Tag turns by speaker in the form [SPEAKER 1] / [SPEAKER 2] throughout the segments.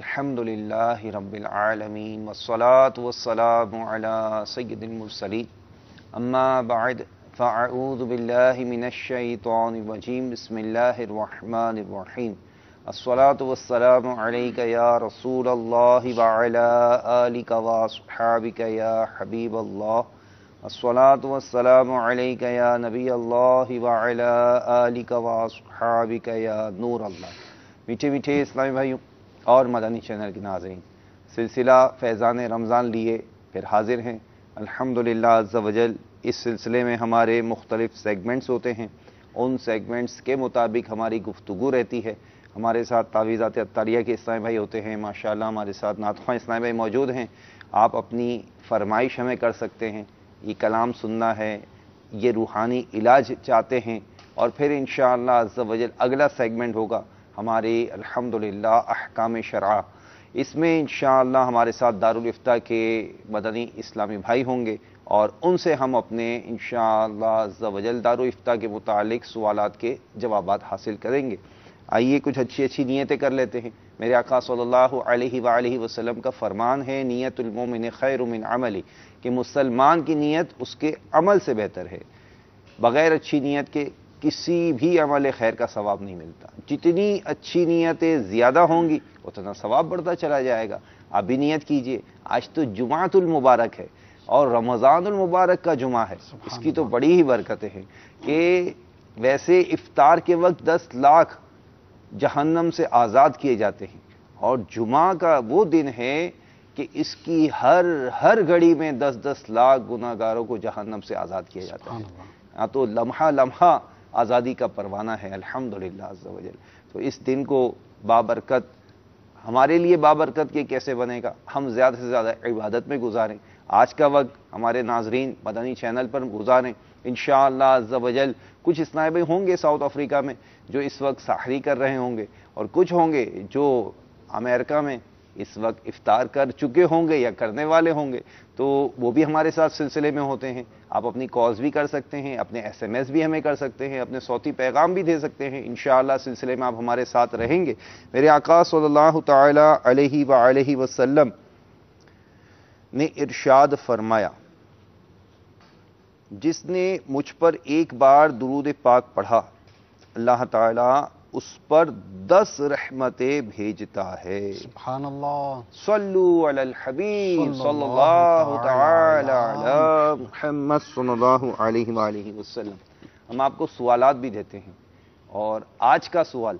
[SPEAKER 1] الحمدللہ رب العالمین والصلاة والسلام علی سید المرسلین اما بعد فاعوذ باللہ من الشیطان الرجیم بسم اللہ الرحمن الرحیم الصلاة والسلام علیک یا رسول اللہ وعلی آلک واصحابک یا حبیب اللہ الصلاة والسلام علیک یا نبی اللہ وعلی آلک واصحابک یا نور اللہ۔ میٹھے میٹھے اسلامی بھائیوں اور مدنی چینل کے ناظرین، سلسلہ فیضان رمضان لیے پھر حاضر ہیں الحمدللہ عز وجل۔ اس سلسلے میں ہمارے مختلف سیگمنٹس ہوتے ہیں، ان سیگمنٹس کے مطابق ہماری گفتگو رہتی ہے۔ ہمارے ساتھ تعویذات عطاریہ کے اسلامی بھائی ہوتے ہیں، ماشاءاللہ ہمارے ساتھ نعت خواں اسلامی بھائی موجود ہیں۔ آپ اپنی فرمائش ہمیں کر سکتے ہیں، یہ کلام سننا ہے، یہ روحانی علاج چاہتے ہیں، اور پھر انشاءاللہ عز وجل اگلا سیگمنٹ ہوگا ہماری الحمدللہ احکام شرع۔ اس میں انشاءاللہ ہمارے ساتھ دارالافتاء کے مدنی اسلامی بھائی ہوں گے، اور ان سے ہم اپنے انشاءاللہ عز وجل دارالافتاء کے متعلق سوالات کے جوابات حاصل کریں گے۔ آئیے کچھ اچھی نیتیں کر لیتے ہیں۔ میرے آقا صلی اللہ علیہ وآلہ وسلم کا فرمان ہے، نیت المومن خیر من عملی، کہ مسلمان کی نیت اس کے عمل سے بہتر ہے۔ بغیر اچھی نیت کے کسی بھی عمل خیر کا ثواب نہیں ملتا۔ جتنی اچھی نیتیں زیادہ ہوں گی اتنا ثواب بڑھتا چلا جائے گا۔ آپ بھی نیت کیجئے، آج تو جمعۃ المبارک ہے اور رمضان المبارک کا جمعہ ہے، اس کی تو بڑی ہی برکتیں ہیں کہ ویسے افطار کے وقت 10 لاکھ جہنم سے آزاد کیے جاتے ہیں، اور جمعہ کا وہ دن ہے کہ اس کی ہر گھڑی میں 10 لاکھ گناہ گاروں کو جہنم سے آزاد کیا جاتا ہے۔ ہاں، تو لمحہ لمحہ آزادی کا پروانہ ہے الحمدللہ عز وجل۔ تو اس دن کو بابرکت، ہمارے لیے بابرکت کے کیسے بنے گا؟ ہم زیادہ سے زیادہ عبادت میں گزاریں، آج کا وقت ہمارے ناظرین مدنی چینل پر گزاریں انشاءاللہ عز وجل۔ کچھ اسلامی بھائی ہوں گے ساؤتھ افریقہ میں جو اس وقت سحری کر رہے ہوں گے، اور کچھ ہوں گے جو امریکہ میں اس وقت افطار کر چکے ہوں گے یا کرنے والے ہوں گے، تو وہ بھی ہمارے ساتھ سلسلے میں ہوتے ہیں۔ آپ اپنی کالز بھی کر سکتے ہیں، اپنے ایس ایم ایس بھی ہمیں کر سکتے ہیں، اپنے صوتی پیغام بھی دے سکتے ہیں۔ انشاءاللہ سلسلے میں آپ ہمارے ساتھ رہیں گے۔ میرے آقا صلی اللہ تعالی علیہ وآلہ وسلم نے ارشاد فرمایا، جس نے مجھ پر ایک بار درود پاک پڑھا اللہ تعالی اس پر 10 رحمتیں بھیجتا ہے۔
[SPEAKER 2] سبحان اللہ۔
[SPEAKER 1] صلو علی الحبیب صلی اللہ تعالی علی محمد صلی اللہ علیہ وآلہ وسلم۔ ہم آپ کو سوالات بھی دیتے ہیں، اور آج کا سوال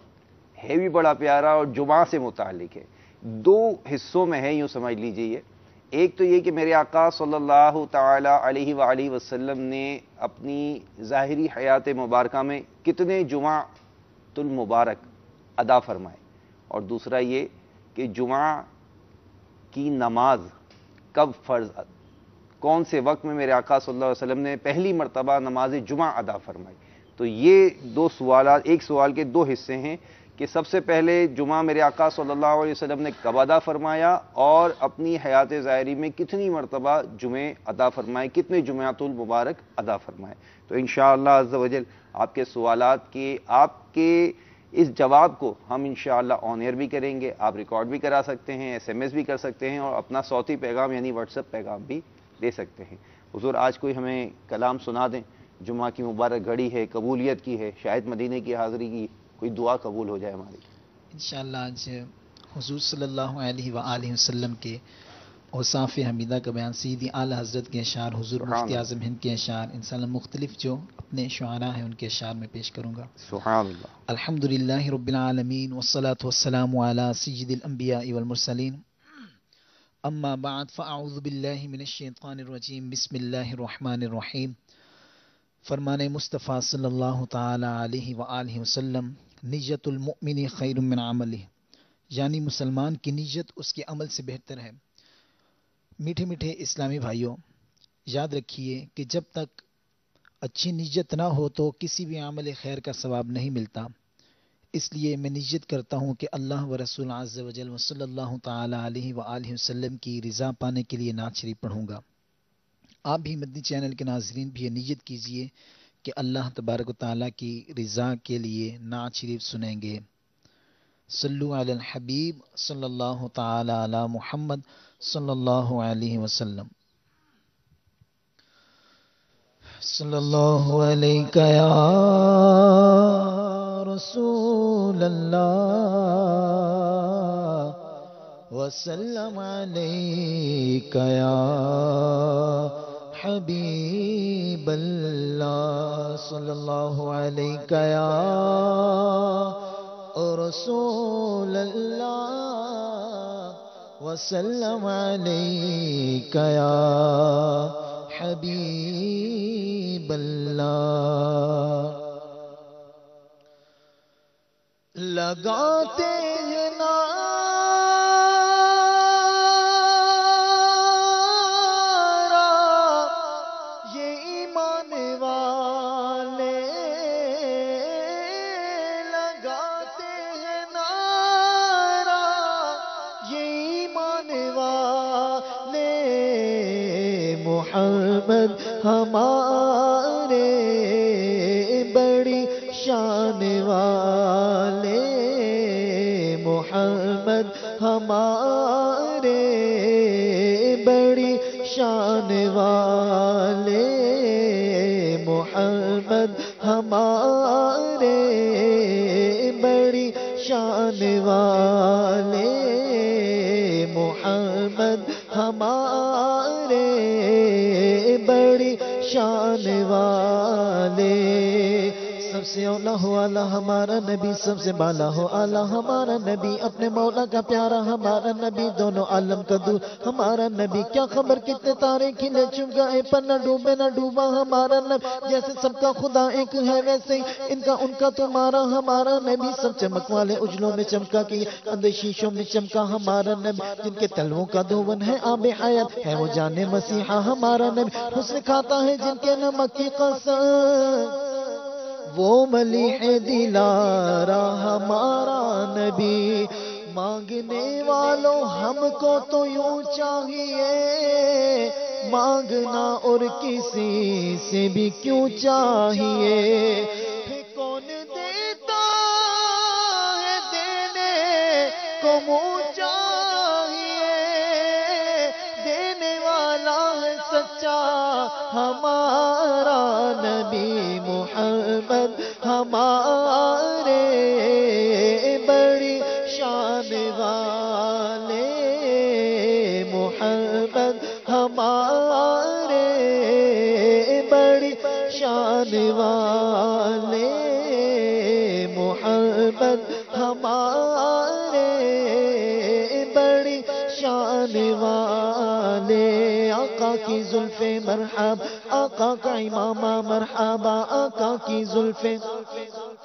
[SPEAKER 1] ہے بھی بڑا پیارا اور جمعہ سے متعلق ہے۔ 2 حصوں میں ہے، یوں سمجھ لیجئے یہ۔ ایک تو یہ کہ میرے آقا صلی اللہ تعالی علیہ وآلہ وسلم نے اپنی ظاہری حیات مبارکہ میں کتنے جمعہ المبارک ادا فرمائے، اور دوسرا یہ کہ جمعہ کی نماز کب فرض، کون سے وقت میں میرے آقا صلی اللہ علیہ وسلم نے پہلی مرتبہ نماز جمعہ ادا فرمائی۔ تو یہ 2 سوالات، ایک سوال کے 2 حصے ہیں کہ سب سے پہلے جمعہ میرے آقا صلی اللہ علیہ وسلم نے کب ادا فرمایا، اور اپنی حیات ظاہری میں کتنی مرتبہ جمعے ادا فرمائے، کتنے جمعات المبارک ادا فرمائے۔ تو انشاءاللہ عز وجل آپ کے سوالات کے، آپ کے اس جواب کو ہم انشاءاللہ آن ایئر بھی کریں گے، آپ ریکارڈ بھی کرا سکتے ہیں، ایس ایم ایس بھی کر سکتے ہیں، اور اپنا صوتی پیغام یعنی واٹس ایپ پیغام بھی دے سکتے ہیں۔ حضور آج کوئی ہمیں کلام سنا دیں، جمعہ کی مبارک گھڑی ہے، قبولیت کی ہے، شاید مدینے کی حاضری کی کوئی دعا قبول ہو جائے ہماری۔
[SPEAKER 3] انشاءاللہ آج حضور صلی اللہ علیہ وآلہ وسلم کے اوصاف حمیدہ کا بیان، سیدی اعلیٰ حضرت کے اشعار، حضور مفتی اعظم ہند کے اشعار، انشاءاللہ مختلف جو اپنے شعراء ہیں ان کے اشعار میں پیش کروں گا۔
[SPEAKER 1] سبحان اللہ۔
[SPEAKER 3] الحمدللہ رب العالمین والصلاة والسلام علی سید الانبیاء والمرسلین، اما بعد فاعوذ باللہ من الشیطان الرجیم، بسم اللہ الرحمن الرحیم۔ فرمان مصطفیٰ صلی اللہ تعالی علیہ وآلہ وسلم، نیت المؤمن خیر من عملہ، یعنی مسلمان کی نیت اس کے عمل سے بہتر ہے۔ میٹھے میٹھے اسلامی بھائیوں، یاد رکھیے کہ جب تک اچھی نیت نہ ہو تو کسی بھی عمل خیر کا ثواب نہیں ملتا۔ اس لیے میں نیت کرتا ہوں کہ اللہ و رسول عز و جل صلی اللہ تعالی علیہ وآلہ وسلم کی رضا پانے کے لیے نعت شریف پڑھوں گا۔ آپ بھی مدنی چینل کے ناظرین بھی یہ نیت کیجئے کہ اللہ تبارک و تعالیٰ کی رضا کے لیے نعت شریف سنیں گے۔ صلو علی الحبیب صلی اللہ تعالی علی محمد صلی اللہ علیہ وسلم. صلی اللہ علیہ یا رسول اللہ وسلم علیک یا حبیب اللہ. صلی اللہ علیہ یا رسول اللہ وسلم علیک یا حبیب اللہ. لگاتے ہیں نعرہ یہ ایمان والے، لگاتے ہیں نعرہ یہ ایمان والے، محمد ہمارے بڑی شان والے، محمد ہمارے بڑی شان والے، محمد ہمارے بڑی شان والے، محمد ہمارے بڑی شان والے. سب سے اولا ہو اعلیٰ ہمارا نبی، سب سے بالا ہو اعلیٰ ہمارا نبی، اپنے مولا کا پیارا ہمارا نبی، دونوں عالم کا دور ہمارا نبی. کیا خبر کتنے تارے کھلے چم گئے پر نہ ڈوبے نہ ڈوبا ہمارا نبی. جیسے سب کا خدا ایک ہے ویسے ہی ان کا تمہارا ہمارا نبی. سب چمک والے اجلوں میں چمکا کی اندر شیشوں میں چمکا ہمارا نبی. جن کے تلووں کا دون ہے آب حیات ہے وہ جانے مسیحا ہمارا نبی. حسن کھاتا ہے جن کے نمک کی قسم وہ ملیح دلارا ہمارا نبی. مانگنے والوں ہم کو تو یوں چاہیے مانگنا اور کسی سے بھی کیوں چاہیے. پھر کون دیتا ہے دینے کو منہ چاہیے، دینے والا ہے سچا ہمارا نبی. محمد ہمارے بڑی شان والے، محمد ہمارے بڑی شان والے، محمد ہمارے بڑی شان والے. آقا کی زلف مرحب آقا کا امامہ مرحبا، آقا کی زلف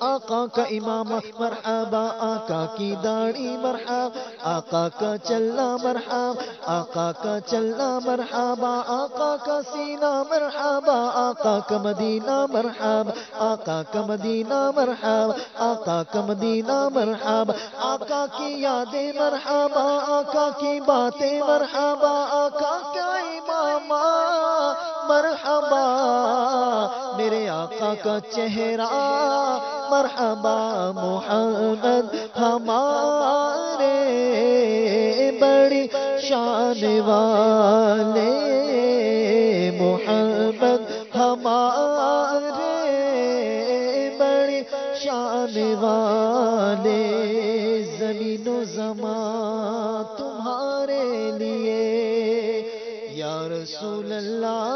[SPEAKER 3] آقا کا امامہ مرحبا، آقا کی داڑھی مرحبا، آقا کا چلنا مرحبا، آقا کا چلنا مرحبا، آقا کا سینہ مرحبا، آقا کا مدینہ مرحبا، آقا کا مدینہ مرحبا، آقا کا مدینہ مرحبا، آقا کی یادیں مرحبا، آقا کی باتیں مرحبا، آقا کا امامہ مرحبا، میرے آقا کا چہرہ مرحبا. محمد ہمارے بڑی شان والے، محمد ہمارے بڑی شان والے. زمین و زمان تمہارے لیے یا رسول اللہ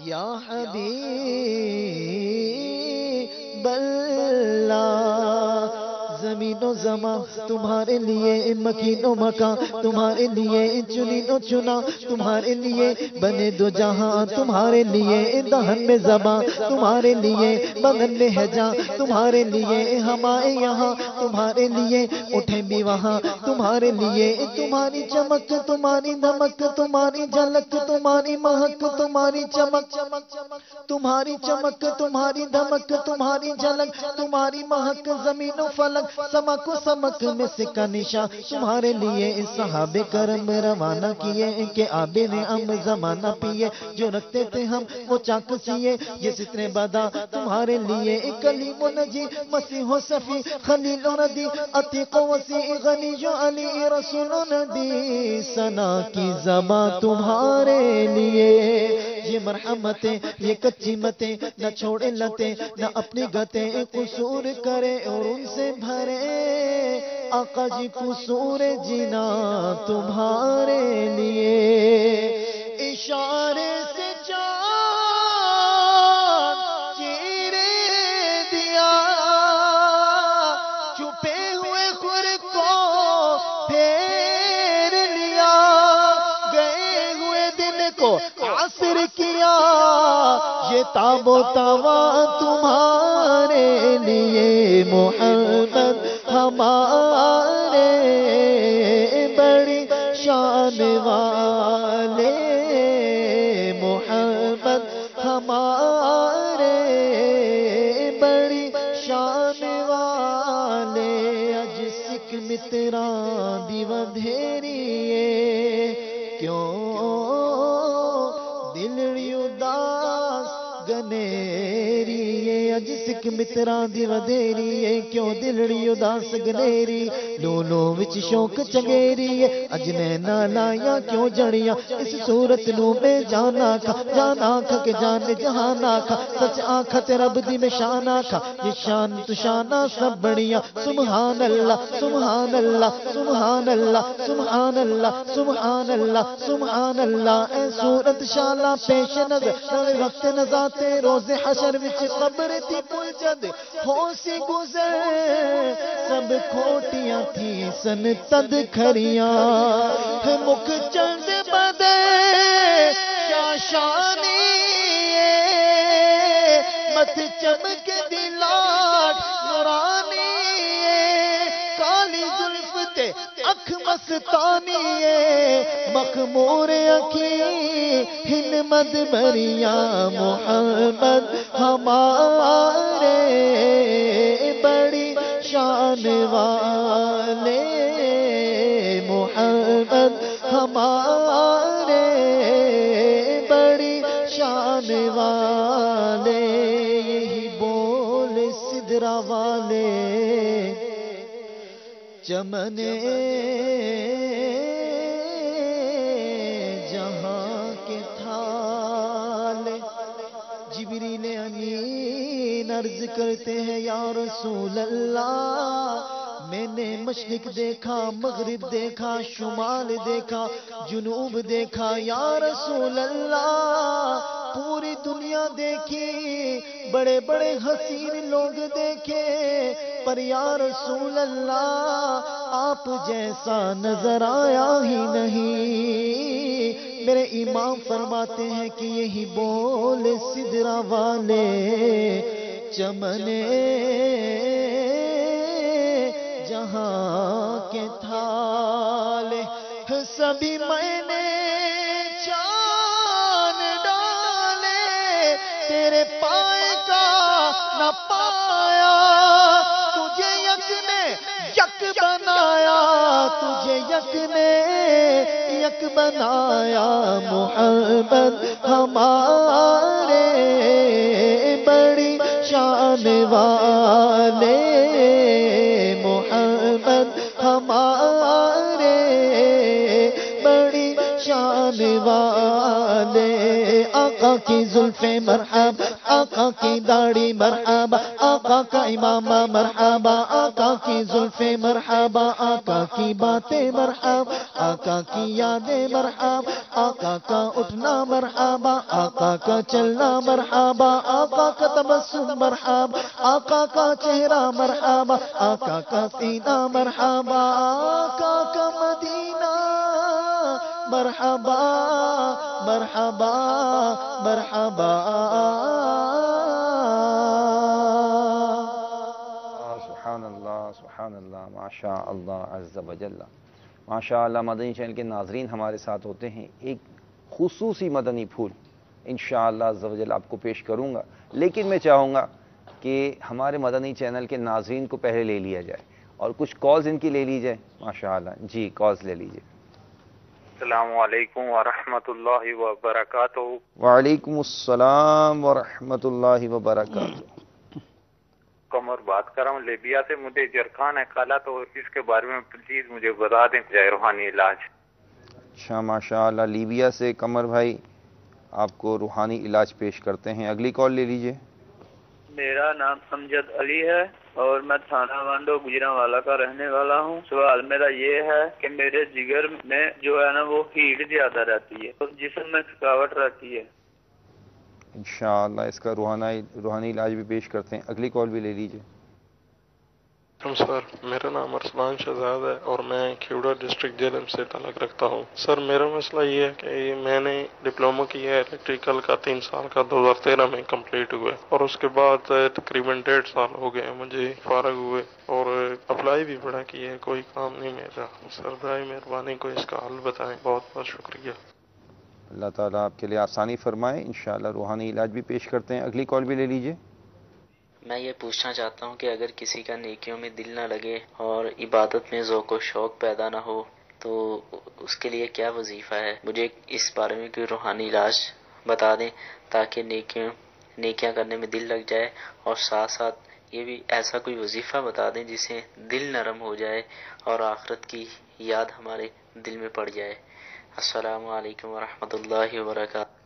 [SPEAKER 3] یا حبیب اللہ. زمین و زمان تمہارے لیے، مکین و مکان تمہارے لیے، چنین و چنا تمہارے لیے، بنے دو جہاں تمہارے لیے، دہن میں زبان تمہارے لیے، بدن میں ہے جان تمہارے لیے، ہمارے یہاں تمہارے لیے، اٹھیں بھی وہاں تمہارے لیے. تمہاری چمک تمہاری دھمک تمہاری جھلک تمہاری مہک تمہاری چمک، تمہاری چمک تمہاری دھمک تمہاری جھلک تمہاری مہک، زمین و فلک سمک سمک میں سے کا نشاں تمہارے لیے اس صحابہ کرم روانہ کیے کہ آب نعم زمانہ پیے جو رکھتے تھے ہم وہ چاک سیے یہ ستر بدا تمہارے لیے کلیم و نجی مسیح و صفی خلیل و ردی عتیق و وسیع غنی جو علی رسول و ندی ثنا کی زباں تمہارے لیے یہ مرحمتیں یہ کچی متیں نہ چھوڑے لتیں نہ اپنی گتیں قصور کرے اور ان سے بھرے آقا جی قصور جینا تمہارے لیے اشارے سے چاند چیرے دیا چھپے ہوئے خور کو پھیر لیا گئے ہوئے دن کو عصر کیا یہ تاب و توا تمہارے لیے محمد ہمارے بڑی شان والے محمد ہمارے بڑی شان والے اج سکھ متراں دی ودھیریے کیوں دلڑی اداس گنیری اج سکھ متراں دی ودھیری کیوں دلڑی اداس گنیری لولو وچ شوق چنگیری اج نینا لایا کیوں جڑیاں اس صورت نو میں جانا کھا کہ جان جہان آکھا سچ آکھا تے رب دی میں شان آکھا یہ شان تو شانہ سب بڑیاں سبحان اللہ سبحان اللہ سبحان اللہ سبحان اللہ سبحان اللہ سبحان اللہ اے صورت شالا پیش نظر وقت نزاتے روز حشر وچ قبر دی پل جد ہو سی گزر سب کھوٹیاں تھی سن تد کھریاں مک چند بدے شاشانی مت چمک دلاٹ نورانی کالی زلف تے اکھ مستانی مخمور اکھی ہن مد بریاں محمد ہمارے بڑی شان والے محمد ہمارے بڑی شان والے یہی بول سدرا والے چمنے جہاں کے تھالے جبریل امین عرض کرتے ہیں یا رسول اللہ میں نے مشرق دیکھا مغرب دیکھا شمال دیکھا جنوب دیکھا یا رسول اللہ پوری دنیا دیکھی بڑے بڑے حسین لوگ دیکھے پر یا رسول اللہ آپ جیسا نظر آیا ہی نہیں میرے امام فرماتے ہیں کہ یہی بول سدرا والے چمنے جہاں کے تھالے سبھی میں نے چاند ڈالے تیرے پائے کا نہ پایا تجھے یک نے یک بنایا تجھے یک نے یک بنایا محمد ہمارے بڑی شان والے محمد ہمارے بڑی شان والے آقا کی زلفیں مرحبا آقا کی داڑھی مرحبا آقا کا امامہ مرحبا آقا کی زلفیں مرحبا آقا کی باتیں مرحبا آقا کی یادیں مرحبا آقا کا اٹھنا مرحبا آقا کا چلنا مرحبا آقا کا تبسم مرحبا آقا کا چہرہ مرحبا آقا کا سینہ مرحبا آقا کا مدینہ مرحبا مرحبا مرحبا
[SPEAKER 1] سبحان اللہ ماشاء اللہ عز و جل ماشاء اللہ۔ مدنی چینل کے ناظرین ہمارے ساتھ ہوتے ہیں، ایک خصوصی مدنی پھول انشاءاللہ عز و جل آپ کو پیش کروں گا، لیکن میں چاہوں گا کہ ہمارے مدنی چینل کے ناظرین کو پہلے لے لیا جائے اور کچھ کالز ان کی لے لیجئے ماشاءاللہ. جی کالز لے لیجئے.
[SPEAKER 2] السلام علیکم ورحمۃ اللہ وبرکاتہ.
[SPEAKER 1] وعلیکم السلام ورحمۃ اللہ وبرکاتہ.
[SPEAKER 2] قمر بات کر رہا ہوں لیبیا سے. مجھے جرخان ہے کالا، تو اس کے بارے میں پلیز مجھے بتا دیں جائے روحانی علاج.
[SPEAKER 1] اچھا ماشاءاللہ، لیبیا سے قمر بھائی آپ کو روحانی علاج پیش کرتے ہیں. اگلی کال لے لیجئے.
[SPEAKER 4] میرا نام امجد علی ہے اور میں تھانہ وانڈو گجرانوالہ کا رہنے والا ہوں. سوال میرا یہ ہے کہ میرے جگر میں جو ہے نا وہ ہیٹ زیادہ رہتی ہے اور جسم میں تھکاوٹ رہتی ہے.
[SPEAKER 1] انشاءاللہ اس کا روحانی علاج بھی پیش کرتے ہیں. اگلی کال بھی لے لیجئے.
[SPEAKER 5] سر میرا نام ارسلان شہزاد ہے اور میں کھیوڑا ڈسٹرکٹ جیلم سے تعلق رکھتا ہوں. سر میرا مسئلہ یہ ہے کہ میں نے ڈپلومہ کیا ہے الیکٹریکل کا 3 سال کا 2013 میں کمپلیٹ ہوئے اور اس کے بعد تقریباً 1.5 سال ہو گئے مجھے فارغ ہوئے اور اپلائی بھی بڑا کیا ہے، کوئی کام نہیں مل رہا. سر برائے مہربانی کو اس کا حل بتائیں. بہت بہت شکریہ.
[SPEAKER 1] اللہ تعالیٰ آپ کے لیے آسانی فرمائے. انشاءاللہ روحانی علاج بھی پیش کرتے ہیں. اگلی کال بھی لے لیجئے.
[SPEAKER 6] میں یہ پوچھنا چاہتا ہوں کہ اگر کسی کا نیکیوں میں دل نہ لگے اور عبادت میں ذوق و شوق پیدا نہ ہو تو اس کے لیے کیا وظیفہ ہے؟ مجھے اس بارے میں کوئی روحانی علاج بتا دیں تاکہ نیکیاں کرنے میں دل لگ جائے، اور ساتھ ساتھ یہ بھی ایسا کوئی وظیفہ بتا دیں جس سے دل نرم ہو جائے اور آخرت کی یاد ہمارے دل میں پڑ جائے. السلام علیکم ورحمۃ اللہ وبرکاتہ.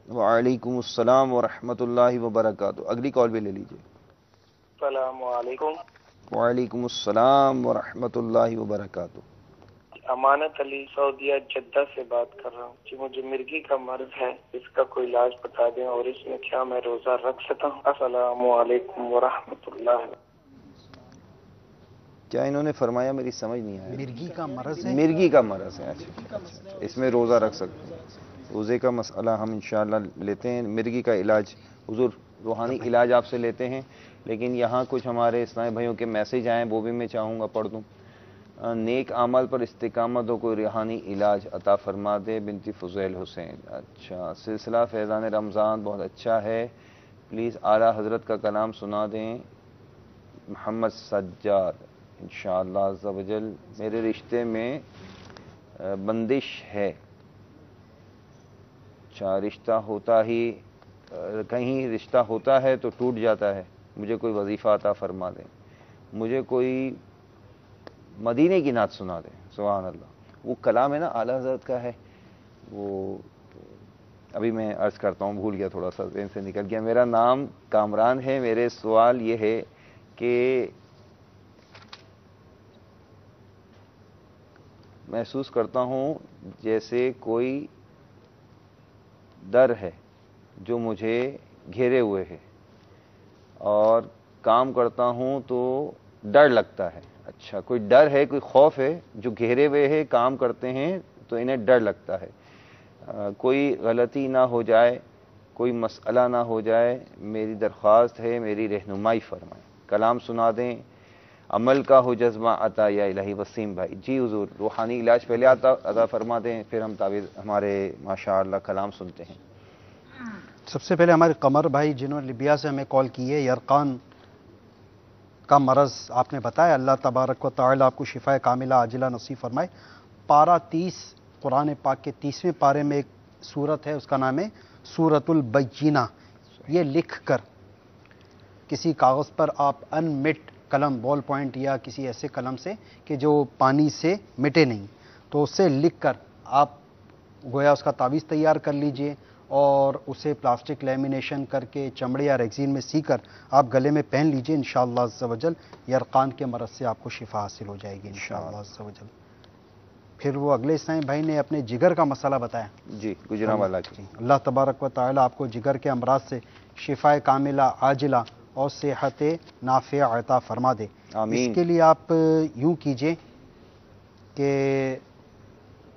[SPEAKER 1] وعلیکم السلام ورحمۃ اللہ وبرکاتہ. اگلی کال بھی لے لیجئے.
[SPEAKER 4] السلام علیکم.
[SPEAKER 1] وعلیکم السلام ورحمۃ اللہ وبرکاتہ.
[SPEAKER 4] امانت علی سعودیہ جدہ سے بات کر رہا ہوں جی. مجھے مرگی کا مرض ہے، اس کا کوئی علاج بتا دیں اور اس میں کیا میں روزہ رکھ سکتا ہوں؟ السلام علیکم ورحمۃ اللہ.
[SPEAKER 1] کیا انہوں نے فرمایا؟ میری سمجھ نہیں آیا.
[SPEAKER 3] مرگی کا مرض ہے.
[SPEAKER 1] مرگی کا مرض ہے. اچھا اس میں روزہ رکھ سکتے ہیں. روزے کا مسئلہ ہم انشاءاللہ لیتے ہیں. مرگی کا علاج حضور روحانی علاج آپ سے لیتے ہیں، لیکن یہاں کچھ ہمارے اسلامی بھائیوں کے میسیج آئے ہیں، وہ بھی میں چاہوں گا پڑھ دوں. نیک اعمال پر استقامت ہو، کوئی روحانی علاج عطا فرما دے. بنتی فضیل حسین. اچھا سلسلہ فیضان رمضان بہت اچھا ہے، پلیز اعلیٰ حضرت کا کلام سنا دیں. محمد سجاد. انشاءاللہ عز و جل. میرے رشتے میں بندش ہے. اچھا رشتہ ہوتا ہی کہیں رشتہ ہوتا ہے تو ٹوٹ جاتا ہے. مجھے کوئی وظیفہ عطا فرما دیں. مجھے کوئی مدینے کی نعت سنا دیں. سبحان اللہ. وہ کلام ہے نا اعلیٰ حضرت کا ہے، وہ ابھی میں عرض کرتا ہوں، بھول گیا، تھوڑا سا ذہن سے نکل گیا. میرا نام کامران ہے. میرے سوال یہ ہے کہ محسوس کرتا ہوں جیسے کوئی ڈر ہے جو مجھے گھیرے ہوئے ہے، اور کام کرتا ہوں تو ڈر لگتا ہے. اچھا کوئی ڈر ہے، کوئی خوف ہے، جو گھیرے ہوئے ہے کام کرتے ہیں تو انہیں ڈر لگتا ہے. کوئی غلطی نہ ہو جائے، کوئی مسئلہ نہ ہو جائے. میری درخواست ہے میری رہنمائی فرمائیں. کلام سنا دیں. عمل کا ہو جذبہ عطا یا الہی. وسیم بھائی. جی حضور روحانی علاج پہلے عطا فرما دیں، پھر ہم تعویذ ہمارے ماشاءاللہ کلام سنتے ہیں.
[SPEAKER 7] سب سے پہلے ہمارے قمر بھائی جنہوں نے لیبیا سے ہمیں کال کی ہے، یرقان کا مرض آپ نے بتایا. اللہ تبارک و تعالی آپ کو شفا کاملہ عاجلہ نصیب فرمائے. پارہ 30 قرآن پاک کے 30ویں پارے میں ایک سورت ہے، اس کا نام ہے سورۃ البینہ. یہ لکھ کر کسی کاغذ پر آپ انمٹ قلم، بال پوائنٹ یا کسی ایسے قلم سے کہ جو پانی سے مٹے نہیں، تو اسے لکھ کر آپ گویا اس کا تعویذ تیار کر لیجئے اور اسے پلاسٹک لیمینیشن کر کے چمڑے یا ریگزین میں سی کر آپ گلے میں پہن لیجئے. انشاءاللہ عز و جل یرقان کے مرض سے آپ کو شفا حاصل ہو جائے گی انشاءاللہ عز و جل. پھر وہ اگلے اسلامی بھائی نے اپنے جگر کا مسئلہ بتایا.
[SPEAKER 1] جی گجرانوالہ کی.
[SPEAKER 7] اللہ تبارک و تعالی آپ کو جگر کے امراض سے شفا کاملہ عاجلہ اور صحت نافع عطا فرما دے.
[SPEAKER 1] آمین.
[SPEAKER 7] اس کے لیے آپ یوں کیجئے کہ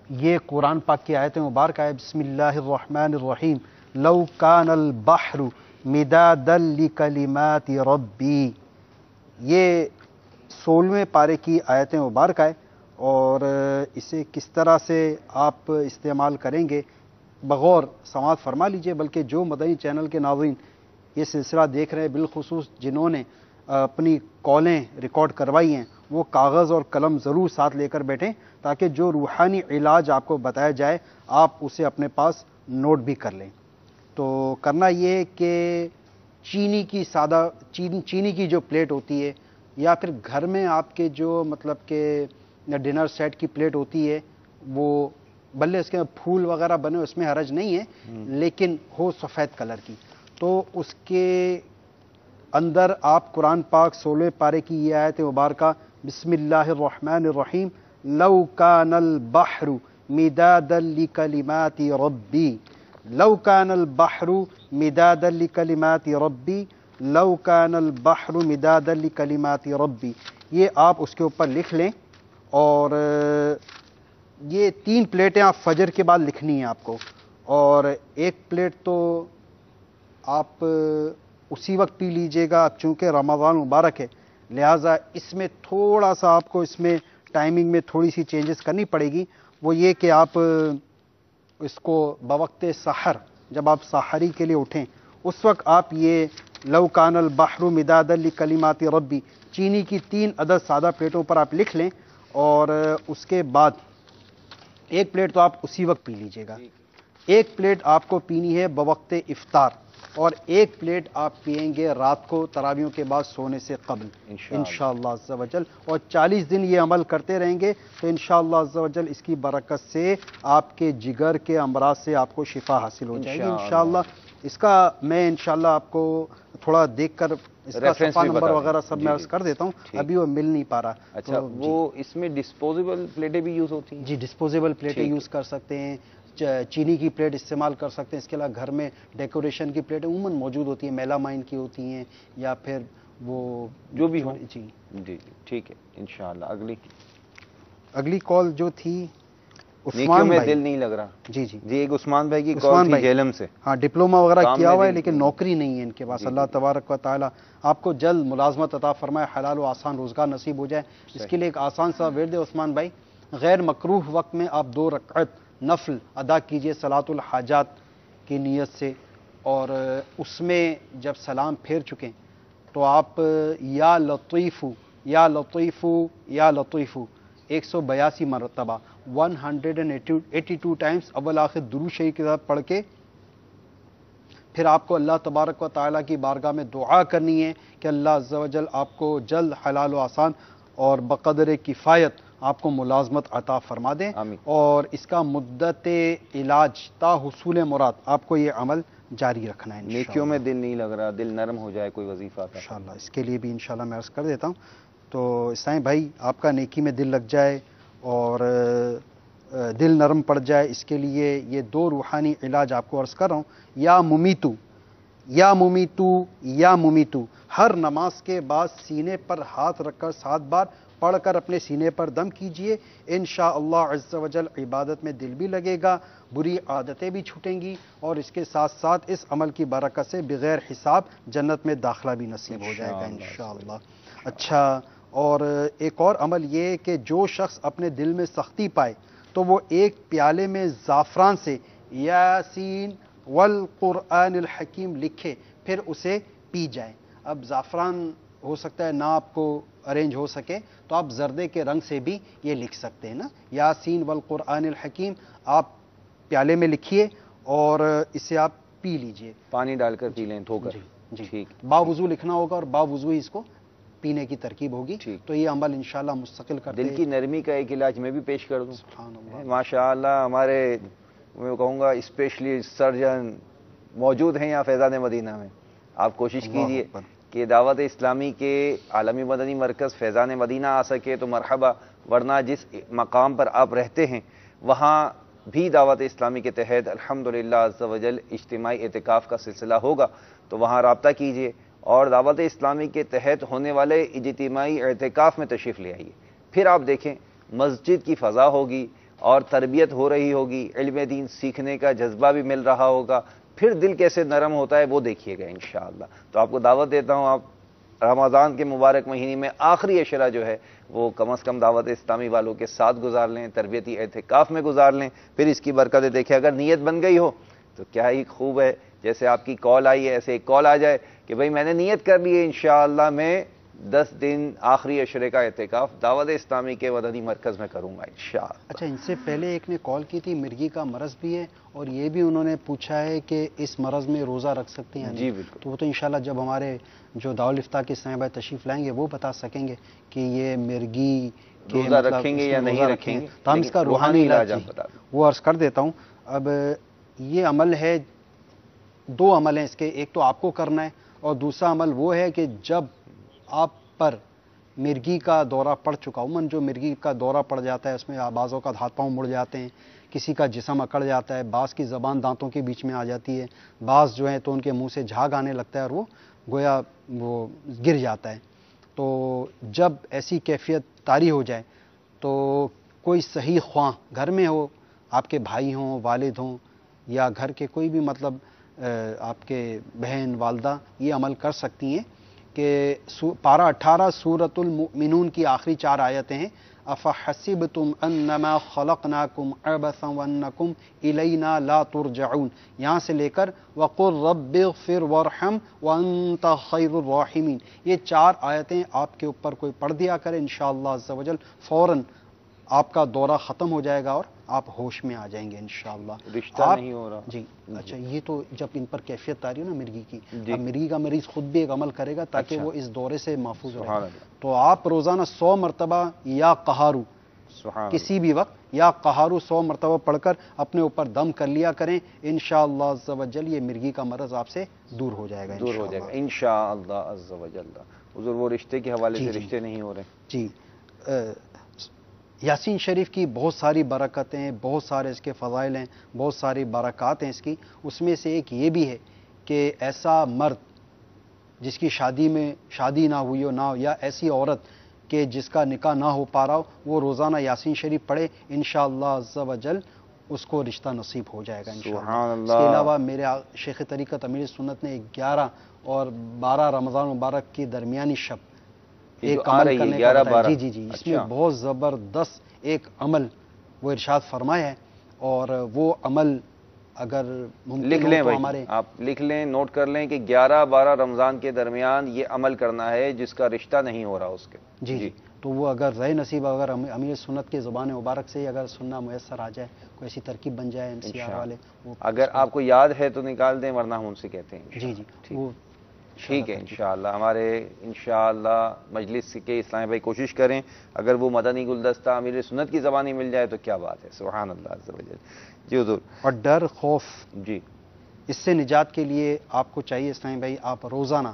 [SPEAKER 7] یہ قرآن پاک کی آیت مبارکہ ہے. بسم اللہ الرحمن الرحیم. لو کان البحر مدادا لکلمات ربی. یہ 16ویں پارے کی آیت مبارکہ ہے، اور اسے کس طرح سے آپ استعمال کریں گے بغور سماعت فرما لیجئے. بلکہ جو مدنی چینل کے ناظرین یہ سلسلہ دیکھ رہے ہیں، بالخصوص جنہوں نے اپنی کالیں ریکارڈ کروائی ہیں وہ کاغذ اور قلم ضرور ساتھ لے کر بیٹھیں تاکہ جو روحانی علاج آپ کو بتایا جائے آپ اسے اپنے پاس نوٹ بھی کر لیں۔ تو کرنا یہ ہے کہ چینی کی جو پلیٹ ہوتی ہے یا پھر گھر میں آپ کے جو مطلب کہ ڈنر سیٹ کی پلیٹ ہوتی ہے وہ بلے اس کے پھول وغیرہ بنے اس میں حرج نہیں ہے لیکن ہو سفید کلر کی، تو اس کے اندر آپ قرآن پاک 16 پارے کی یہ آیت مبارکہ بسم اللہ الرحمن الرحیم لو کان البحر مدادا لکلمات ربی لو کان البحر مدادا لکلمات ربی لو کان البحر مدادا لکلمات ربی، یہ آپ اس کے اوپر لکھ لیں۔ اور یہ 3 پلیٹیں آپ فجر کے بعد لکھنی ہیں آپ کو، اور ایک پلیٹ تو آپ اسی وقت پی لیجئے گا چونکہ رمضان مبارک ہے، لہٰذا اس میں تھوڑا سا آپ کو اس میں ٹائمنگ میں تھوڑی سی چینجز کرنی پڑے گی، وہ یہ کہ آپ اس کو بوقت سحر جب آپ سحری کے لیے اٹھیں اس وقت آپ یہ لو کان البحر مدادا لکلمات ربی چینی کی 3 عدد سادہ پلیٹوں پر آپ لکھ لیں، اور اس کے بعد ایک پلیٹ تو آپ اسی وقت پی لیجئے گا، ایک پلیٹ آپ کو پینی ہے بوقت افطار، اور ایک پلیٹ آپ پئیں گے رات کو تراویحوں کے بعد سونے سے قبل انشاءاللہ عز و جل، اور 40 دن یہ عمل کرتے رہیں گے تو انشاءاللہ عز و جل اس کی برکت سے آپ کے جگر کے امراض سے آپ کو شفا حاصل ہو جائے گی انشاءاللہ۔ اس کا میں انشاءاللہ آپ کو تھوڑا دیکھ کر اس کا صفحہ نمبر وغیرہ سب میں عرض کر دیتا ہوں، ابھی وہ مل نہیں پا رہا۔
[SPEAKER 1] اچھا، وہ اس میں ڈسپوزیبل پلیٹیں بھی یوز ہوتی ہیں؟
[SPEAKER 7] جی ڈسپوزیبل پلیٹیں یوز کر سکتے ہیں، چینی کی پلیٹ استعمال کر سکتے ہیں، اس کے علاوہ گھر میں ڈیکوریشن کی پلیٹیں عموماً موجود ہوتی ہیں، میلامائن کی ہوتی ہیں یا پھر وہ
[SPEAKER 1] جو بھی ہو۔
[SPEAKER 7] جی
[SPEAKER 1] جی ٹھیک ہے انشاءاللہ۔
[SPEAKER 7] اگلی کال جو تھی
[SPEAKER 1] نیکیوں
[SPEAKER 7] عثمان
[SPEAKER 1] میں
[SPEAKER 7] بھائی،
[SPEAKER 1] دل نہیں لگ رہا۔
[SPEAKER 7] جی جی
[SPEAKER 1] جی ایک عثمان بھائی کی
[SPEAKER 7] عثمان
[SPEAKER 1] کال تھی
[SPEAKER 7] بھائی،
[SPEAKER 1] جیلم سے۔
[SPEAKER 7] ہاں ڈپلوما وغیرہ
[SPEAKER 1] کام
[SPEAKER 7] کیا
[SPEAKER 1] میں
[SPEAKER 7] ہوا ہے
[SPEAKER 1] دل
[SPEAKER 7] لیکن
[SPEAKER 1] نہیں۔
[SPEAKER 7] نوکری نہیں ہے ان کے پاس، اللہ تبارک و تعالیٰ آپ کو جلد ملازمت عطا فرمائے، حلال و آسان روزگار نصیب ہو جائے۔ اس کے لیے ایک آسان سا ورد ہے عثمان بھائی، غیر مکروہ وقت میں آپ 2 رکعت نفل ادا کیجئے صلاۃ الحاجات کی نیت سے، اور اس میں جب سلام پھیر چکیں تو آپ یا لطیفو یا لطیفو یا لطیفو 182 مرتبہ 182 ٹائمز اول آخر درود شریف کے ساتھ پڑھ کے پھر آپ کو اللہ تبارک و تعالیٰ کی بارگاہ میں دعا کرنی ہے کہ اللہ عز و جل آپ کو جلد حلال و آسان اور بقدر کفایت آپ کو ملازمت عطا فرما دیں،
[SPEAKER 1] آمین۔
[SPEAKER 7] اور اس کا مدت علاج تا حصول مراد آپ کو یہ عمل جاری رکھنا ہے انشاءاللہ۔
[SPEAKER 1] نیکیوں میں دل نہیں لگ رہا، دل نرم ہو جائے کوئی وظیفہ کا
[SPEAKER 7] انشاءاللہ اس کے لیے بھی انشاءاللہ میں عرض کر دیتا ہوں۔ تو اسلام بھائی آپ کا نیکی میں دل لگ جائے اور دل نرم پڑ جائے، اس کے لیے یہ 2 روحانی علاج آپ کو عرض کر رہا ہوں۔ یا ممیتو یا ممیتو یا ممیتو، ہر نماز کے بعد سینے پر ہاتھ رکھ کر 7 بار پڑھ کر اپنے سینے پر دم کیجئے، انشاءاللہ عز و جل عبادت میں دل بھی لگے گا، بری عادتیں بھی چھوٹیں گی، اور اس کے ساتھ ساتھ اس عمل کی برکت سے بغیر حساب جنت میں داخلہ بھی نصیب ہو جائے گا انشاءاللہ۔ اچھا، اور ایک اور عمل یہ ہے کہ جو شخص اپنے دل میں سختی پائے تو وہ ایک پیالے میں زعفران سے یاسین والقرآن الحکیم لکھے پھر اسے پی جائے۔ اب زعفران ہو سکتا ہے نہ آپ کو ارینج ہو سکے تو آپ زردے کے رنگ سے بھی یہ لکھ سکتے ہیں نا، یاسین والقرآن الحکیم آپ پیالے میں لکھیے اور اسے آپ پی لیجئے،
[SPEAKER 1] پانی ڈال کر پی لیں دھو کر۔
[SPEAKER 7] جی
[SPEAKER 1] ٹھیک،
[SPEAKER 7] باوضو لکھنا ہوگا اور باوضو ہی اس کو پینے کی ترکیب ہوگی،
[SPEAKER 1] ٹھیک۔
[SPEAKER 7] تو یہ عمل انشاءاللہ مستقل کرتے
[SPEAKER 1] دل کی نرمی کا ایک علاج میں بھی پیش کر دوں۔
[SPEAKER 7] سبحان اللہ۔
[SPEAKER 1] ماشاءاللہ ہمارے میں کہوں گا اسپیشلسٹ سرجن موجود ہیں یہاں فیضان مدینہ میں، آپ کوشش
[SPEAKER 7] اللہ
[SPEAKER 1] کیجئے
[SPEAKER 7] اکبر۔
[SPEAKER 1] کہ دعوت اسلامی کے عالمی مدنی مرکز فیضان مدینہ آ سکے تو مرحبا، ورنہ جس مقام پر آپ رہتے ہیں وہاں بھی دعوت اسلامی کے تحت الحمدللہ عز و جل اجتماعی اعتکاف کا سلسلہ ہوگا، تو وہاں رابطہ کیجئے اور دعوت اسلامی کے تحت ہونے والے اجتماعی اعتکاف میں تشریف لے آئیے۔ پھر آپ دیکھیں مسجد کی فضا ہوگی اور تربیت ہو رہی ہوگی، علم دین سیکھنے کا جذبہ بھی مل رہا ہوگا، پھر دل کیسے نرم ہوتا ہے وہ دیکھیے گا انشاءاللہ۔ تو آپ کو دعوت دیتا ہوں، آپ رمضان کے مبارک مہینے میں آخری عشرہ جو ہے وہ کم از کم دعوت اسلامی والوں کے ساتھ گزار لیں، تربیتی اعتکاف میں گزار لیں، پھر اس کی برکتیں دیکھیں۔ اگر نیت بن گئی ہو تو کیا ہی خوب ہے، جیسے آپ کی کال آئی ہے ایسے ایک کال آ جائے کہ بھئی میں نے نیت کر لی ہے انشاءاللہ میں 10 دن آخری عشرے کا اعتکاف دعوت اسلامی کے مدنی مرکز میں کروں گا انشاءاللہ۔
[SPEAKER 7] اچھا، ان سے پہلے ایک نے کال کی تھی، مرگی کا مرض بھی ہے اور یہ بھی انہوں نے پوچھا ہے کہ اس مرض میں روزہ رکھ سکتے ہیں؟
[SPEAKER 1] جی بالکل،
[SPEAKER 7] تو وہ تو انشاءاللہ جب ہمارے جو دارالفتہ کے اسلام بھائی تشریف لائیں گے وہ بتا سکیں گے کہ یہ مرگی کے
[SPEAKER 1] روزہ رکھیں گے یا نہیں رکھیں گے،
[SPEAKER 7] تو ہم اس کا روحانی علاج
[SPEAKER 1] آپ بتا دیں۔
[SPEAKER 7] وہ عرض کر دیتا ہوں۔ اب یہ عمل ہے، 2 عمل ہیں اس کے، ایک تو آپ کو کرنا ہے اور دوسرا عمل وہ ہے کہ جب آپ پر مرگی کا دورہ پڑ چکا، عموماً جو مرگی کا دورہ پڑ جاتا ہے اس میں بعض اوقات ہاتھ پاؤں مڑ جاتے ہیں، کسی کا جسم اکڑ جاتا ہے، بعض کی زبان دانتوں کے بیچ میں آ جاتی ہے، بعض جو ہیں تو ان کے منہ سے جھاگ آنے لگتا ہے اور وہ گویا وہ گر جاتا ہے۔ تو جب ایسی کیفیت طاری ہو جائے تو کوئی صحیح خواہ گھر میں ہو، آپ کے بھائی ہوں، والد ہوں، یا گھر کے کوئی بھی مطلب آپ کے بہن والدہ یہ عمل کر سکتی ہیں کہ پارہ 18 سورۃ المؤمنون کی آخری 4 آیتیں ہیں، افحسبتم انما خلقناکم عبثا وانکم الینا لا ترجعون، یہاں سے لے کر وقل رب اغفر وارحم وانت خیر الراحمین، یہ 4 آیتیں آپ کے اوپر کوئی پڑھ دیا کرے انشاءاللہ عز و جل، فوراً آپ کا دورہ ختم ہو جائے گا اور آپ ہوش میں آ جائیں گے انشاءاللہ۔
[SPEAKER 1] رشتہ نہیں ہو رہا،
[SPEAKER 7] جی اچھا، یہ تو جب ان پر کیفیت آ رہی ہے نا مرگی کی،
[SPEAKER 1] جی،
[SPEAKER 7] اب مرگی کا مریض خود بھی ایک عمل کرے گا تاکہ
[SPEAKER 1] اچھا،
[SPEAKER 7] وہ اس دورے سے محفوظ
[SPEAKER 1] سبحان
[SPEAKER 7] رہے،
[SPEAKER 1] اللہ،
[SPEAKER 7] تو آپ روزانہ 100 مرتبہ یا قہارو
[SPEAKER 1] سبحان
[SPEAKER 7] کسی بھی وقت یا قہارو 100 مرتبہ پڑھ کر اپنے اوپر دم کر لیا کریں، انشاءاللہ عز و جل یہ مرگی کا مرض آپ سے دور ہو جائے گا،
[SPEAKER 1] دور ہو جائے گا انشاءاللہ عز و جل۔ حضور وہ رشتے کے حوالے
[SPEAKER 7] جی
[SPEAKER 1] سے
[SPEAKER 7] جی
[SPEAKER 1] رشتے نہیں ہو رہے۔
[SPEAKER 7] جی، یاسین شریف کی بہت ساری برکتیں ہیں، بہت سارے اس کے فضائل ہیں، بہت ساری برکات ہیں اس کی، اس میں سے ایک یہ بھی ہے کہ ایسا مرد جس کی شادی نہ ہوئی ہو نہ ہو، یا ایسی عورت کہ جس کا نکاح نہ ہو پا رہا ہو، وہ روزانہ یاسین شریف پڑھے، انشاءاللہ عز و جل اس کو رشتہ نصیب ہو جائے گا انشاءاللہ۔
[SPEAKER 1] سبحان
[SPEAKER 7] اس
[SPEAKER 1] اللہ۔
[SPEAKER 7] کے علاوہ میرے شیخ طریقت امیر سنت نے 11 اور 12 رمضان مبارک کی درمیانی شب ایک عمل کرنے کا بتایا۔ جی جی جی، اس میں بہت زبردست ایک عمل وہ ارشاد فرمایا ہے، اور وہ عمل اگر
[SPEAKER 1] لکھ لیں
[SPEAKER 7] تو
[SPEAKER 1] بھائی،
[SPEAKER 7] ہمارے
[SPEAKER 1] آپ لکھ لیں، نوٹ کر لیں کہ 11-12 رمضان کے درمیان یہ عمل کرنا ہے جس کا رشتہ نہیں ہو رہا اس کے۔
[SPEAKER 7] جی جی، تو وہ اگر رہے نصیب، اگر امیر سنت کے زبان مبارک سے اگر سننا میسر آ جائے، کوئی ایسی ترکیب بن جائے MCR والے، وہ
[SPEAKER 1] اگر آپ کو یاد ہے تو نکال دیں، ورنہ ہم ان سے کہتے ہیں
[SPEAKER 7] جی جی وہ
[SPEAKER 1] ٹھیک ہے انشاءاللہ۔ ہمارے انشاءاللہ مجلس کے اسلامی بھائی کوشش کریں، اگر وہ مدنی گلدستہ امیر سنت کی زبانی مل جائے تو کیا بات ہے، سبحان اللہ عز و جل۔ جی حضور۔
[SPEAKER 7] اور ڈر خوف،
[SPEAKER 1] جی،
[SPEAKER 7] اس سے نجات کے لیے آپ کو چاہیے اسلامی بھائی، آپ روزانہ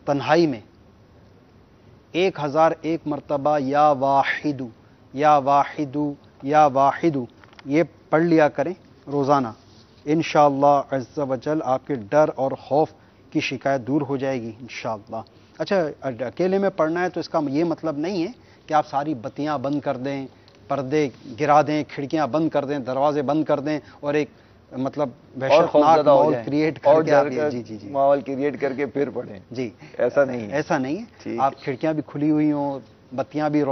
[SPEAKER 7] تنہائی میں 1001 مرتبہ یا واحدو یا واحدو یا واحدو یہ پڑھ لیا کریں روزانہ، انشاءاللہ عز و جل آپ کے ڈر اور خوف کی شکایت دور ہو جائے گی انشاءاللہ۔ اچھا، اکیلے میں پڑھنا ہے تو اس کا یہ مطلب نہیں ہے کہ آپ ساری بتیاں بند کر دیں، پردے گرا دیں، کھڑکیاں بند کر دیں، دروازے بند کر دیں اور ایک مطلب وحشتناک ماحول کریٹ کر کے
[SPEAKER 1] ماحول کریٹ کر کے پھر پڑھیں،
[SPEAKER 7] جی
[SPEAKER 1] ایسا نہیں ہے،
[SPEAKER 7] ایسا نہیں ہے۔ آپ کھڑکیاں بھی کھلی ہوئی ہوں، بتیاں بھی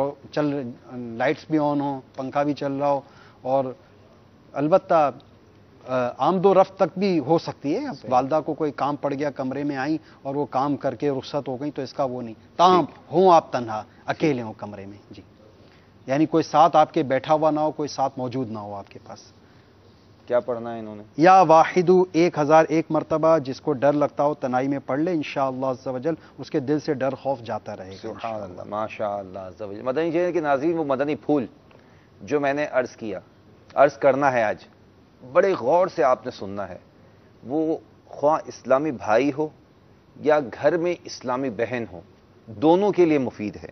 [SPEAKER 7] لائٹس بھی آن ہوں، پنکھا بھی چل رہا ہو، اور البتہ آمد و رفت تک بھی ہو سکتی ہے، والدہ کو کوئی کام پڑ گیا، کمرے میں آئیں اور وہ کام کر کے رخصت ہو گئی تو اس کا وہ نہیں، تاہم ہوں آپ تنہا اکیلے ہوں کمرے میں، جی، یعنی کوئی ساتھ آپ کے بیٹھا ہوا نہ ہو، کوئی ساتھ موجود نہ ہو آپ کے پاس۔
[SPEAKER 1] کیا پڑھنا ہے انہوں نے؟
[SPEAKER 7] یا واحدو 1001 مرتبہ، جس کو ڈر لگتا ہو تنہائی میں پڑھ لے، انشاءاللہ عز و جل اس کے دل سے ڈر خوف جاتا رہے گا۔
[SPEAKER 1] سبحان اللہ، ماشاء اللہ عز و جل۔ مدنی چینل کے ناظرین، وہ مدنی پھول جو میں نے عرض کرنا ہے آج، بڑے غور سے آپ نے سننا ہے، وہ خواہ اسلامی بھائی ہو یا گھر میں اسلامی بہن ہو، دونوں کے لیے مفید ہے۔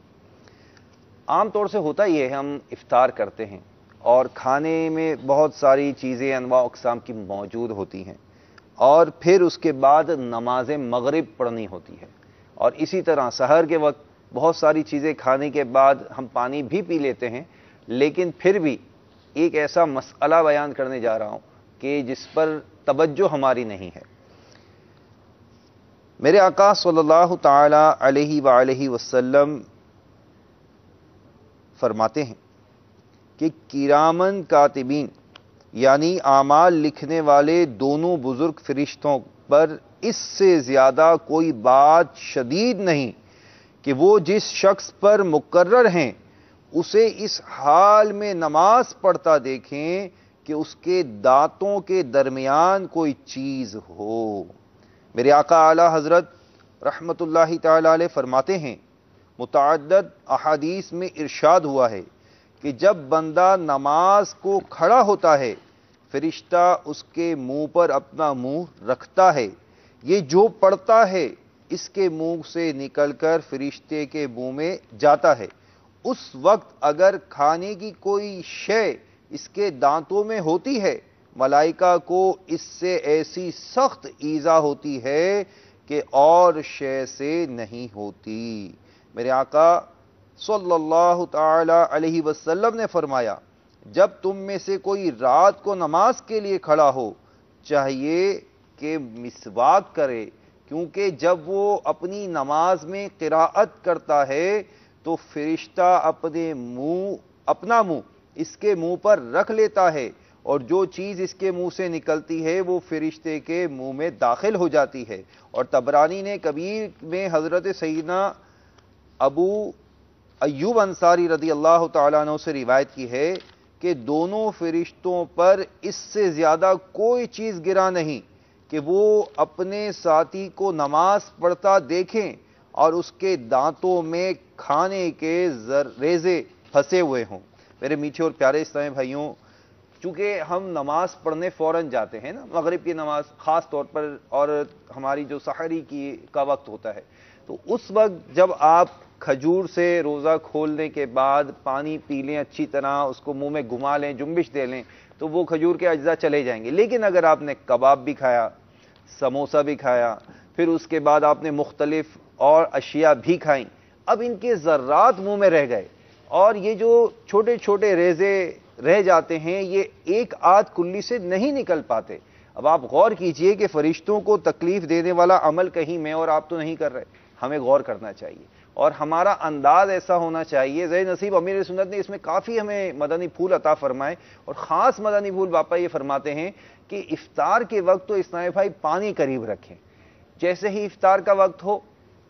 [SPEAKER 1] عام طور سے ہوتا یہ ہے، ہم افطار کرتے ہیں اور کھانے میں بہت ساری چیزیں انواع اقسام کی موجود ہوتی ہیں، اور پھر اس کے بعد نماز مغرب پڑھنی ہوتی ہے، اور اسی طرح سحر کے وقت بہت ساری چیزیں کھانے کے بعد ہم پانی بھی پی لیتے ہیں، لیکن پھر بھی ایک ایسا مسئلہ بیان کرنے جا رہا ہوں کہ جس پر توجہ ہماری نہیں ہے۔ میرے آقا صلی اللہ تعالی علیہ وآلہ وسلم فرماتے ہیں کہ کرامن کاتبین، یعنی اعمال لکھنے والے دونوں بزرگ فرشتوں پر اس سے زیادہ کوئی بات شدید نہیں کہ وہ جس شخص پر مقرر ہیں اسے اس حال میں نماز پڑھتا دیکھیں کہ اس کے دانتوں کے درمیان کوئی چیز ہو۔ میرے آقا اعلی حضرت رحمت اللہ تعالی علیہ فرماتے ہیں، متعدد احادیث میں ارشاد ہوا ہے کہ جب بندہ نماز کو کھڑا ہوتا ہے فرشتہ اس کے منہ پر اپنا منہ رکھتا ہے، یہ جو پڑھتا ہے اس کے منہ سے نکل کر فرشتے کے منہ میں جاتا ہے۔ اس وقت اگر کھانے کی کوئی شے اس کے دانتوں میں ہوتی ہے، ملائکہ کو اس سے ایسی سخت ایذا ہوتی ہے کہ اور شے سے نہیں ہوتی۔ میرے آقا صلی اللہ تعالی علیہ وسلم نے فرمایا، جب تم میں سے کوئی رات کو نماز کے لیے کھڑا ہو چاہیے کہ مسواک کرے، کیونکہ جب وہ اپنی نماز میں قراءت کرتا ہے تو فرشتہ اپنا منہ اس کے منہ پر رکھ لیتا ہے، اور جو چیز اس کے منہ سے نکلتی ہے وہ فرشتے کے منہ میں داخل ہو جاتی ہے۔ اور طبرانی نے کبیر میں حضرت سیدنا ابو ایوب انصاری رضی اللہ تعالیٰ عنہ سے روایت کی ہے کہ دونوں فرشتوں پر اس سے زیادہ کوئی چیز گرا نہیں کہ وہ اپنے ساتھی کو نماز پڑھتا دیکھیں اور اس کے دانتوں میں کھانے کے ریزے پھنسے ہوئے ہوں۔ میرے میٹھے اور پیارے اسلامی بھائیوں، چونکہ ہم نماز پڑھنے فوراً جاتے ہیں نا، مغرب کی نماز خاص طور پر، اور ہماری جو سحری کا وقت ہوتا ہے، تو اس وقت جب آپ کھجور سے روزہ کھولنے کے بعد پانی پی لیں اچھی طرح، اس کو منہ میں گھما لیں، جنبش دے لیں، تو وہ کھجور کے اجزاء چلے جائیں گے۔ لیکن اگر آپ نے کباب بھی کھایا، سموسہ بھی کھایا، پھر اس کے بعد آپ نے مختلف اور اشیاء بھی کھائیں، اب ان کے ذرات منہ میں رہ گئے، اور یہ جو چھوٹے چھوٹے ریزے رہ جاتے ہیں یہ ایک آدھ کلی سے نہیں نکل پاتے۔ اب آپ غور کیجئے کہ فرشتوں کو تکلیف دینے والا عمل کہیں میں اور آپ تو نہیں کر رہے، ہمیں غور کرنا چاہیے، اور ہمارا انداز ایسا ہونا چاہیے۔ ذی نصیب امیر سنت نے اس میں کافی ہمیں مدنی پھول عطا فرمائے، اور خاص مدنی پھول باپا یہ فرماتے ہیں کہ افطار کے وقت تو اسلامی بھائی پانی قریب رکھیں، جیسے ہی افطار کا وقت ہو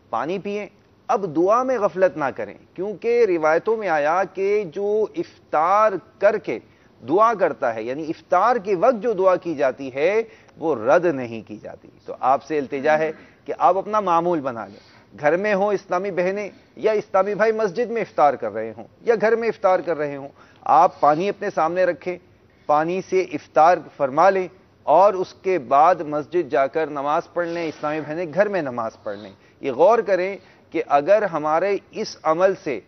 [SPEAKER 1] پانی پئیں۔ اب دعا میں غفلت نہ کریں، کیونکہ روایتوں میں آیا کہ جو افطار کر کے دعا کرتا ہے، یعنی افطار کے وقت جو دعا کی جاتی ہے وہ رد نہیں کی جاتی۔ تو آپ سے التجا ہے کہ آپ اپنا معمول بنا لیں، گھر میں ہوں اسلامی بہنیں یا اسلامی بھائی مسجد میں افطار کر رہے ہوں یا گھر میں افطار کر رہے ہوں، آپ پانی اپنے سامنے رکھیں، پانی سے افطار فرما لیں، اور اس کے بعد مسجد جا کر نماز پڑھ لیں، اسلامی بہنیں گھر میں نماز پڑھ لیں۔ یہ غور کریں کہ اگر ہمارے اس عمل سے